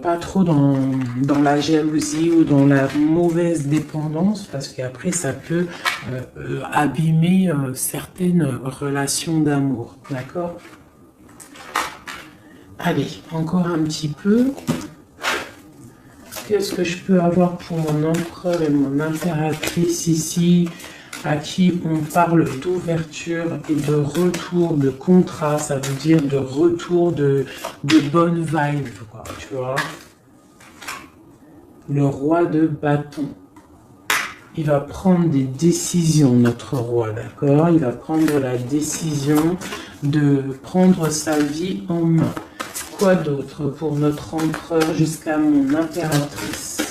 [SPEAKER 1] pas trop dans la jalousie ou dans la mauvaise dépendance, parce qu'après ça peut abîmer certaines relations d'amour, d'accord? Allez, encore un petit peu. Qu'est-ce que je peux avoir pour mon empereur et mon impératrice ici, à qui on parle d'ouverture et de retour de contrat, ça veut dire de retour de bonne vibe, quoi, tu vois. Le roi de bâton. Il va prendre des décisions, notre roi, d'accord? Il va prendre la décision de prendre sa vie en main. Quoi d'autre pour notre empereur jusqu'à mon impératrice?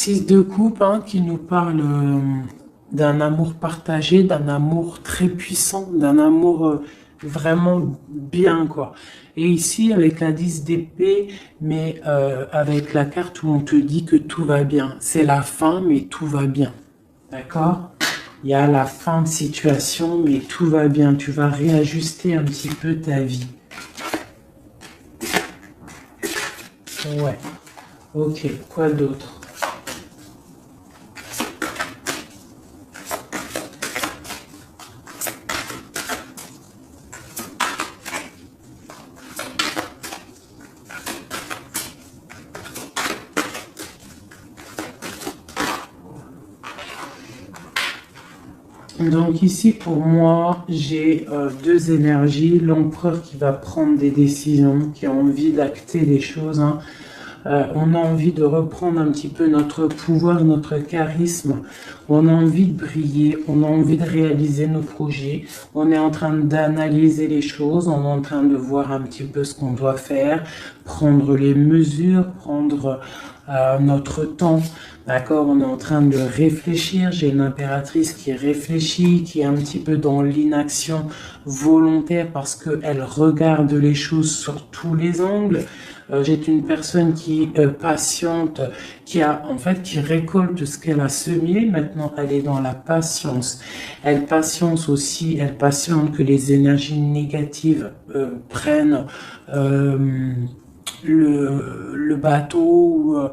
[SPEAKER 1] 6 de coupe hein, qui nous parle d'un amour partagé, d'un amour très puissant, d'un amour vraiment bien, quoi. Et ici, avec la 10 d'épée, mais avec la carte où on te dit que tout va bien. C'est la fin, mais tout va bien. D'accord? Il y a la fin de situation, mais tout va bien. Tu vas réajuster un petit peu ta vie. Ouais. Ok, quoi d'autre? Donc ici, pour moi, j'ai deux énergies. L'empereur qui va prendre des décisions, qui a envie d'acter des choses, hein. On a envie de reprendre un petit peu notre pouvoir, notre charisme. On a envie de briller, on a envie de réaliser nos projets. On est en train d'analyser les choses, on est en train de voir un petit peu ce qu'on doit faire, prendre les mesures, prendre notre temps. D'accord, on est en train de réfléchir. J'ai une impératrice qui réfléchit, qui est un petit peu dans l'inaction volontaire parce qu'elle regarde les choses sur tous les angles. J'ai une personne qui patiente, qui récolte ce qu'elle a semé. Maintenant, elle est dans la patience. Elle patience aussi, elle patiente que les énergies négatives prennent le bateau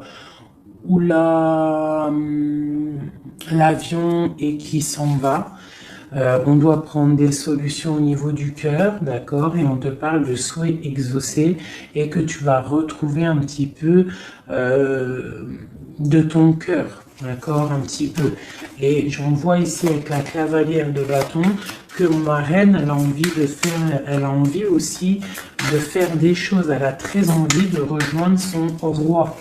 [SPEAKER 1] ou l'avion et qui s'en va. On doit prendre des solutions au niveau du cœur, d'accord, et on te parle de souhaits exaucés et que tu vas retrouver un petit peu de ton cœur, d'accord, un petit peu. Et j'en vois ici avec la cavalière de bâton que ma reine, elle a envie aussi de faire des choses. Elle a très envie de rejoindre son roi.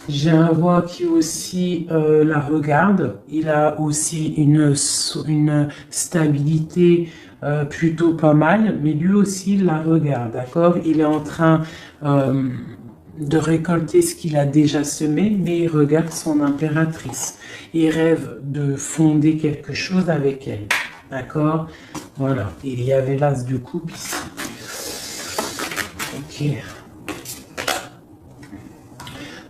[SPEAKER 1] J'ai un roi qui aussi la regarde. Il a aussi une stabilité plutôt pas mal, mais lui aussi il la regarde, d'accord? Il est en train de récolter ce qu'il a déjà semé, mais il regarde son impératrice. Il rêve de fonder quelque chose avec elle, d'accord? Voilà, il y avait l'as de coupe ici. Ok.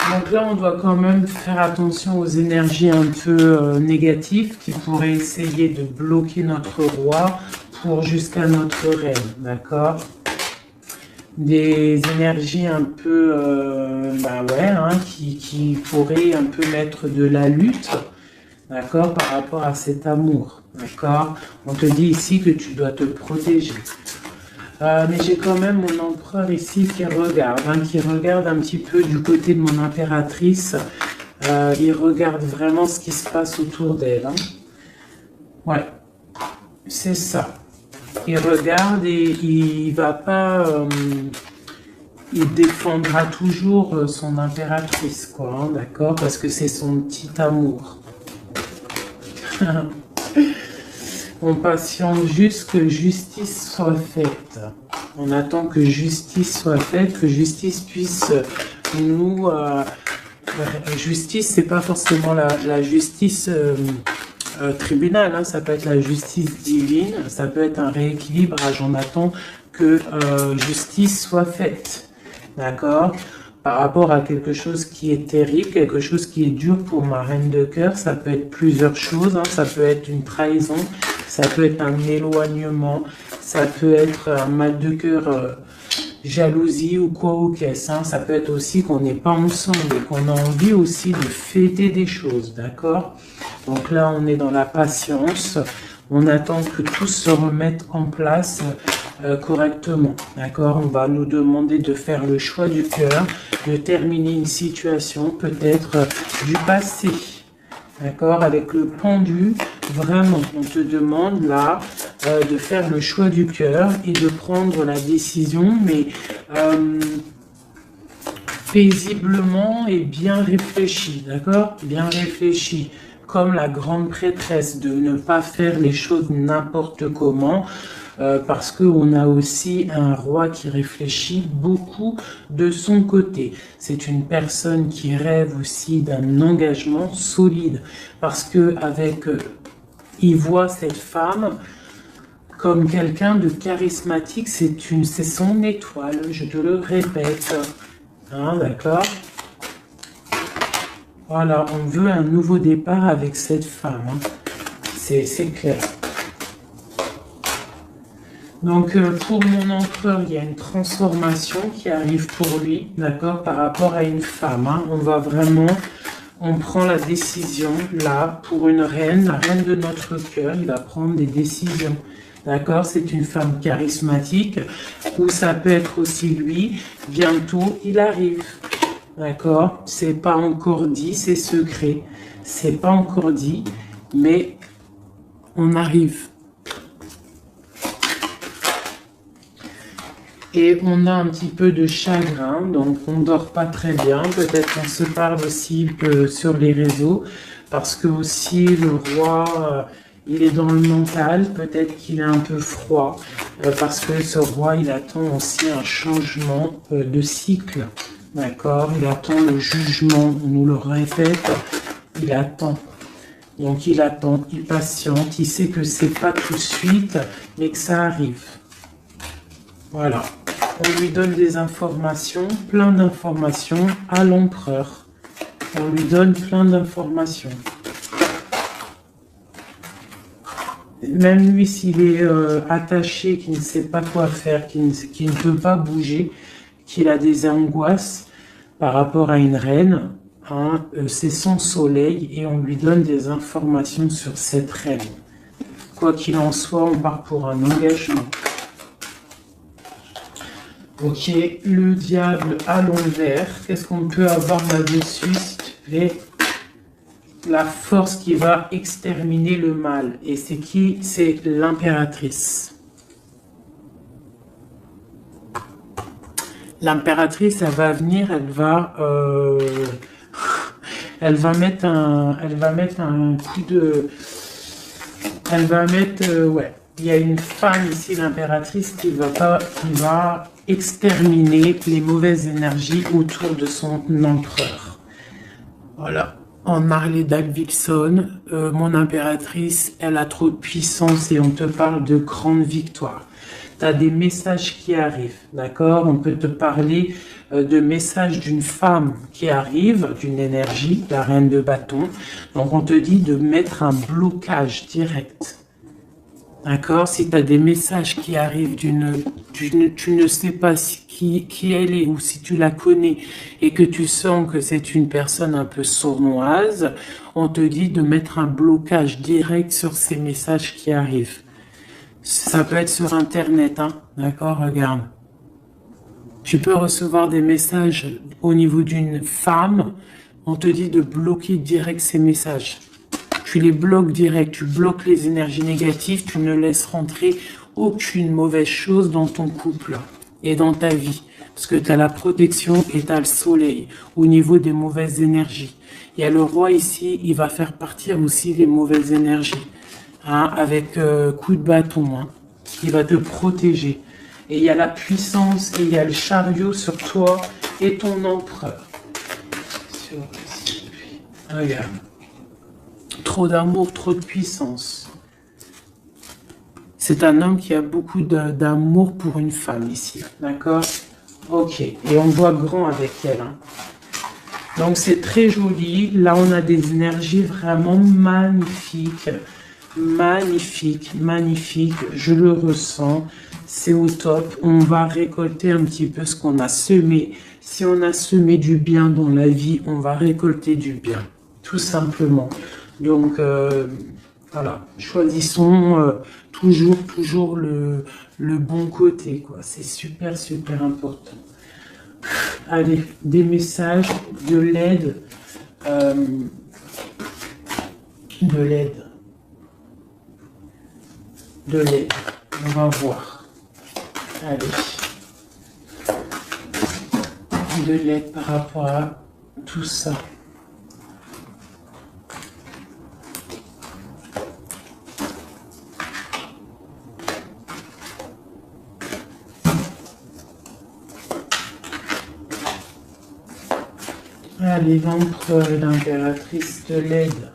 [SPEAKER 1] Donc là, on doit quand même faire attention aux énergies un peu négatives qui pourraient essayer de bloquer notre roi pour jusqu'à notre reine, d'accord? Des énergies un peu, qui pourraient un peu mettre de la lutte, d'accord, par rapport à cet amour, d'accord? On te dit ici que tu dois te protéger. Mais j'ai quand même mon empereur ici qui regarde un petit peu du côté de mon impératrice. Il regarde vraiment ce qui se passe autour d'elle. Hein. Ouais, c'est ça. Il regarde et il va pas... il défendra toujours son impératrice, quoi, hein, d'accord? Parce que c'est son petit amour. On patiente juste que justice soit faite. On attend que justice soit faite, que justice puisse nous... justice, c'est pas forcément la justice tribunal, hein, ça peut être la justice divine, ça peut être un rééquilibrage. On attend que justice soit faite. D'accord? Par rapport à quelque chose qui est terrible, quelque chose qui est dur pour ma reine de cœur, ça peut être plusieurs choses, hein. Ça peut être une trahison, ça peut être un éloignement, ça peut être un mal de cœur, jalousie ou quoi ou qu'est-ce, hein. Ça peut être aussi qu'on n'est pas ensemble et qu'on a envie aussi de fêter des choses, d'accord? Donc là, on est dans la patience, on attend que tout se remette en place correctement, d'accord? On va nous demander de faire le choix du cœur, de terminer une situation peut-être du passé, d'accord? Avec le pendu, vraiment, on te demande là de faire le choix du cœur et de prendre la décision, mais paisiblement et bien réfléchi, d'accord? Bien réfléchi, comme la grande prêtresse, de ne pas faire les choses n'importe comment, parce qu'on a aussi un roi qui réfléchit beaucoup de son côté. C'est une personne qui rêve aussi d'un engagement solide, parce que il voit cette femme comme quelqu'un de charismatique, c'est son étoile, je te le répète. Hein, d'accord? Voilà, on veut un nouveau départ avec cette femme. Hein. C'est clair. Donc, pour mon empereur, il y a une transformation qui arrive pour lui, d'accord, par rapport à une femme. Hein. On prend la décision, là, pour une reine, la reine de notre cœur, il va prendre des décisions. D'accord, c'est une femme charismatique, ou ça peut être aussi lui, bientôt il arrive. D'accord, c'est pas encore dit, c'est secret. C'est pas encore dit, mais on arrive. Et on a un petit peu de chagrin, donc on dort pas très bien. Peut-être qu'on se parle aussi sur les réseaux, parce que aussi le roi, il est dans le mental. Peut-être qu'il est un peu froid, parce que ce roi, il attend aussi un changement de cycle. D'accord? Il attend le jugement. On nous le répète. Il attend. Donc il attend, il patiente. Il sait que c'est pas tout de suite, mais que ça arrive. Voilà. On lui donne des informations, plein d'informations à l'empereur. On lui donne plein d'informations. Même lui, s'il est attaché, qu'il ne sait pas quoi faire, qu'il ne peut pas bouger, qu'il a des angoisses par rapport à une reine, hein, c'est son soleil et on lui donne des informations sur cette reine. Quoi qu'il en soit, on part pour un engagement. Ok, le diable à l'envers. Qu'est-ce qu'on peut avoir là-dessus, s'il te plaît? La force qui va exterminer le mal. Et c'est qui? C'est l'impératrice. L'impératrice, elle va venir, elle va mettre un coup de, ouais. Il y a une femme ici, l'impératrice, qui va exterminer les mauvaises énergies autour de son empereur. Voilà. En Marley Davidson, mon impératrice, elle a trop de puissance et on te parle de grandes victoires. Tu as des messages qui arrivent, d'accord? On peut te parler de messages d'une femme qui arrive, d'une énergie, la reine de bâton. Donc on te dit de mettre un blocage direct. D'accord? Si tu as des messages qui arrivent tu ne sais pas qui elle est ou si tu la connais et que tu sens que c'est une personne un peu sournoise, on te dit de mettre un blocage direct sur ces messages qui arrivent. Ça peut être sur Internet, hein? D'accord? Regarde. Tu peux recevoir des messages au niveau d'une femme, on te dit de bloquer direct ces messages. Tu les bloques direct, tu bloques les énergies négatives, tu ne laisses rentrer aucune mauvaise chose dans ton couple et dans ta vie. Parce que tu as la protection et tu as le soleil au niveau des mauvaises énergies. Il y a le roi ici, il va faire partir aussi les mauvaises énergies. Hein, avec coup de bâton, hein, qui va te protéger. Et il y a la puissance et il y a le chariot sur toi et ton empereur. Regarde. Trop d'amour, trop de puissance. C'est un homme qui a beaucoup d'amour pour une femme ici, d'accord? Ok, et on voit grand avec elle. Hein. Donc c'est très joli. Là, on a des énergies vraiment magnifiques. Magnifique, magnifique. Je le ressens. C'est au top. On va récolter un petit peu ce qu'on a semé. Si on a semé du bien dans la vie, on va récolter du bien. Tout simplement. Donc, voilà. Choisissons toujours le bon côté, quoi. C'est super, super important. Allez, des messages, de l'aide. De l'aide. De l'aide. On va voir. Allez. De l'aide par rapport à tout ça. Allez, l'empereur et l'impératrice te l'aident.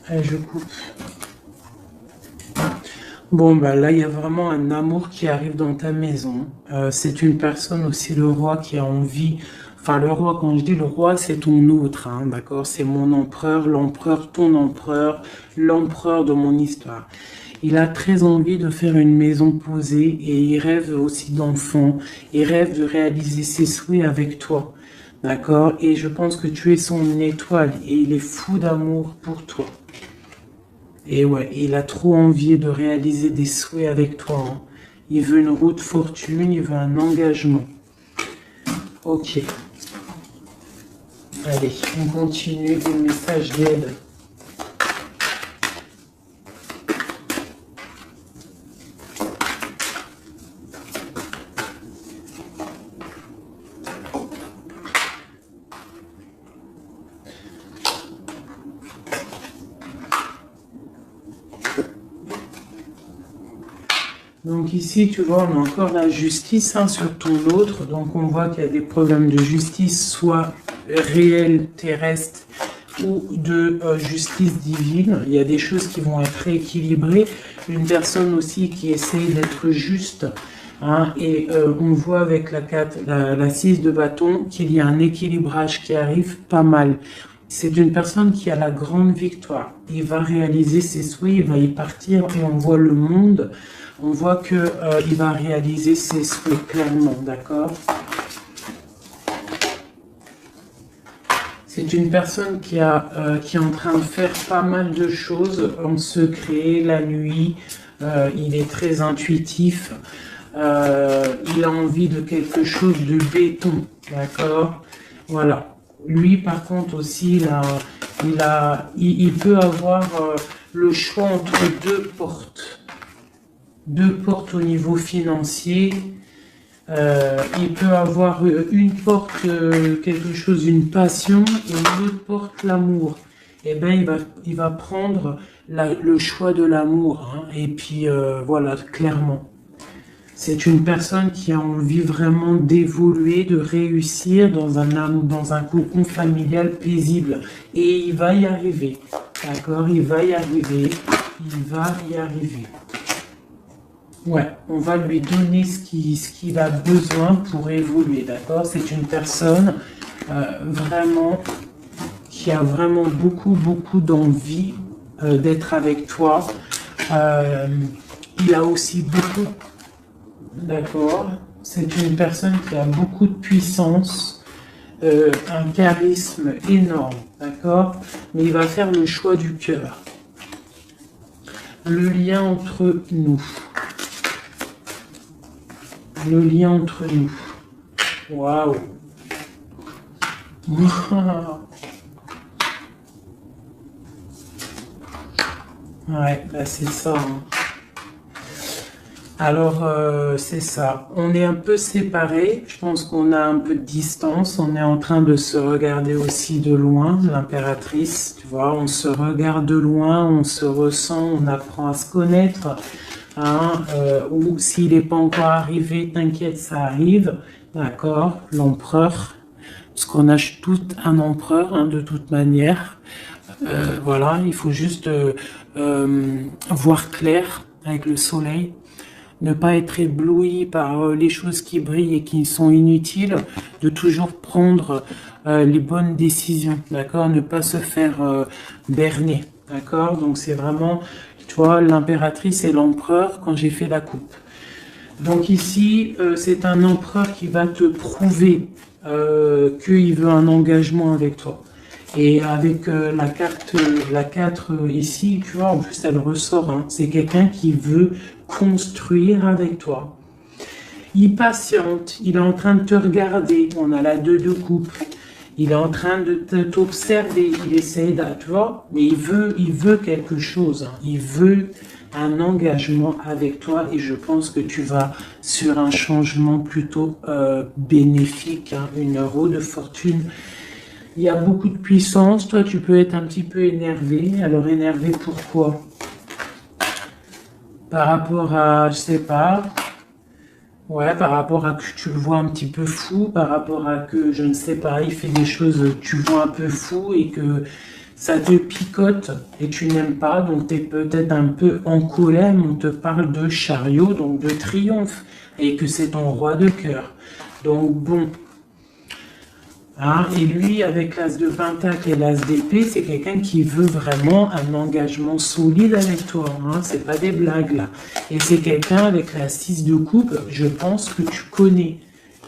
[SPEAKER 1] Allez, je coupe. Bon, bah là, il y a vraiment un amour qui arrive dans ta maison. C'est une personne aussi, le roi, qui a envie... Enfin, le roi, quand je dis le roi, c'est ton autre, hein, d'accord? C'est mon empereur, l'empereur, ton empereur, l'empereur de mon histoire. Il a très envie de faire une maison posée et il rêve aussi d'enfants. Il rêve de réaliser ses souhaits avec toi, d'accord? Et je pense que tu es son étoile et il est fou d'amour pour toi. Et ouais, il a trop envie de réaliser des souhaits avec toi, hein. Il veut une route fortune, il veut un engagement. Ok. Allez, on continue les messages d'aide. Donc ici, tu vois, on a encore la justice, hein, sur ton autre. Donc on voit qu'il y a des problèmes de justice, soit réels, terrestres, ou de justice divine. Il y a des choses qui vont être rééquilibrées. Une personne aussi qui essaye d'être juste. Hein, et on voit avec la 6 de bâton qu'il y a un équilibrage qui arrive pas mal. C'est une personne qui a la grande victoire. Il va réaliser ses souhaits, il va y partir et on voit le monde. On voit que il va réaliser ses souhaits clairement, d'accord? C'est une personne qui est en train de faire pas mal de choses en secret, la nuit. Il est très intuitif. Il a envie de quelque chose de béton, d'accord? Voilà. Lui, par contre, aussi, il peut avoir le choix entre deux portes. Deux portes au niveau financier. Il peut avoir une porte, quelque chose, une passion, et une autre porte, l'amour. Eh bien, il va prendre le choix de l'amour, hein, et puis, voilà, clairement. C'est une personne qui a envie vraiment d'évoluer, de réussir dans un cocon familial paisible. Et il va y arriver. D'accord? Il va y arriver. Il va y arriver. Ouais, on va lui donner ce qu'il a besoin pour évoluer. D'accord? C'est une personne vraiment qui a vraiment beaucoup d'envie d'être avec toi. Il a aussi beaucoup... D'accord. C'est une personne qui a beaucoup de puissance, un charisme énorme, d'accord? Mais il va faire le choix du cœur. Le lien entre nous. Le lien entre nous. Waouh. Ouais, bah c'est ça, hein. Alors, c'est ça. On est un peu séparés. Je pense qu'on a un peu de distance. On est en train de se regarder aussi de loin, l'impératrice. Tu vois, on se regarde de loin, on se ressent, on apprend à se connaître. Hein, ou s'il n'est pas encore arrivé, t'inquiète, ça arrive. D'accord, l'empereur. Parce qu'on a tout un empereur, hein, de toute manière. Voilà, il faut juste voir clair avec le soleil. Ne pas être ébloui par les choses qui brillent et qui sont inutiles, de toujours prendre les bonnes décisions, d'accord? Ne pas se faire berner, d'accord? Donc c'est vraiment, tu vois, l'impératrice et l'empereur quand j'ai fait la coupe. Donc ici, c'est un empereur qui va te prouver qu'il veut un engagement avec toi. Et avec la carte ici, tu vois, en plus elle ressort, hein, c'est quelqu'un qui veut construire avec toi. Il patiente, il est en train de te regarder, on a la 2 de coupe. Il est en train de t'observer, il essaie de, tu vois, mais il veut quelque chose, hein. Il veut un engagement avec toi et je pense que tu vas sur un changement plutôt bénéfique, hein, une roue de fortune. Il y a beaucoup de puissance, toi tu peux être un petit peu énervé. Alors énervé pourquoi? Par rapport à, je sais pas, ouais, par rapport à que tu le vois un petit peu fou, par rapport à que, je ne sais pas, il fait des choses, tu le vois un peu fou et que ça te picote et tu n'aimes pas, donc tu es peut-être un peu en colère, mais on te parle de chariot, donc de triomphe, et que c'est ton roi de cœur. Donc bon, hein, et lui, avec l'as de pentacle et l'as d'épée, c'est quelqu'un qui veut vraiment un engagement solide avec toi. Hein, c'est pas des blagues là. Et c'est quelqu'un avec la 6 de coupe, je pense que tu connais.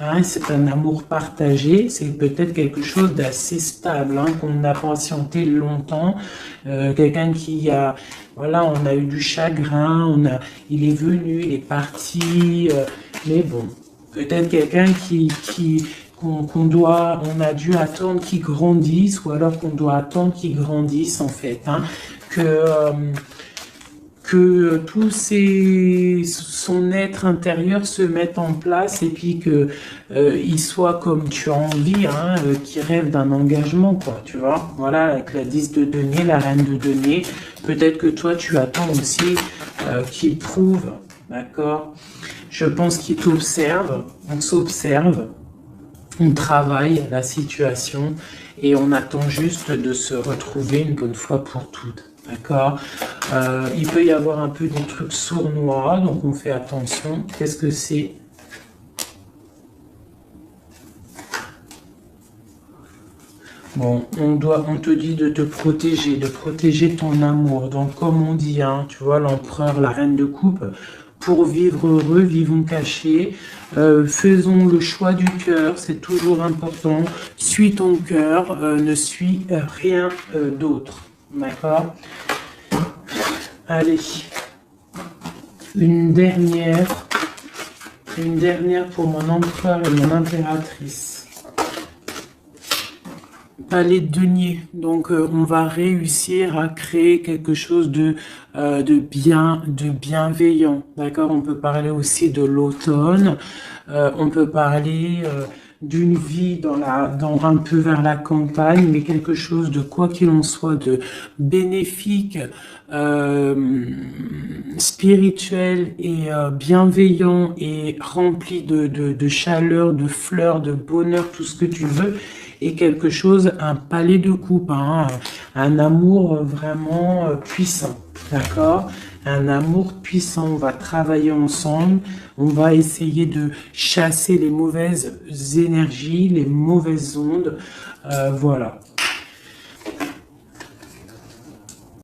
[SPEAKER 1] Hein, c'est un amour partagé, c'est peut-être quelque chose d'assez stable, hein, qu'on a patienté longtemps. Quelqu'un qui a, voilà, on a eu du chagrin, il est venu, il est parti, mais bon, peut-être quelqu'un on a dû attendre qu'il grandisse, ou alors qu'on doit attendre qu'il grandisse en fait, hein, que son être intérieur se mette en place et puis que il soit comme tu as envie, hein, qu'il rêve d'un engagement, quoi, tu vois. Voilà, avec la 10 de denier, la reine de denier, peut-être que toi tu attends aussi qu'il prouve, d'accord. Je pense qu'il t'observe, on s'observe. On travaille la situation et on attend juste de se retrouver une bonne fois pour toutes. D'accord. Il peut y avoir un peu des trucs sournois, donc on fait attention. Qu'est-ce que c'est? Bon, on te dit de te protéger, de protéger ton amour. Donc, comme on dit, hein, tu vois, l'empereur, la reine de coupe, pour vivre heureux, vivons cachés, faisons le choix du cœur, c'est toujours important. Suis ton cœur, ne suis rien d'autre. D'accord? Allez, une dernière pour mon empereur et mon impératrice. Palais de denier. Donc, on va réussir à créer quelque chose de bienveillant. D'accord? On peut parler aussi de l'automne. On peut parler d'une vie dans un peu vers la campagne, mais quelque chose de quoi qu'il en soit de bénéfique, spirituel et bienveillant et rempli de chaleur, de fleurs, de bonheur, tout ce que tu veux. Et quelque chose, un palais de coupe, hein, un amour vraiment puissant, d'accord? Un amour puissant, on va travailler ensemble, on va essayer de chasser les mauvaises énergies, les mauvaises ondes, voilà.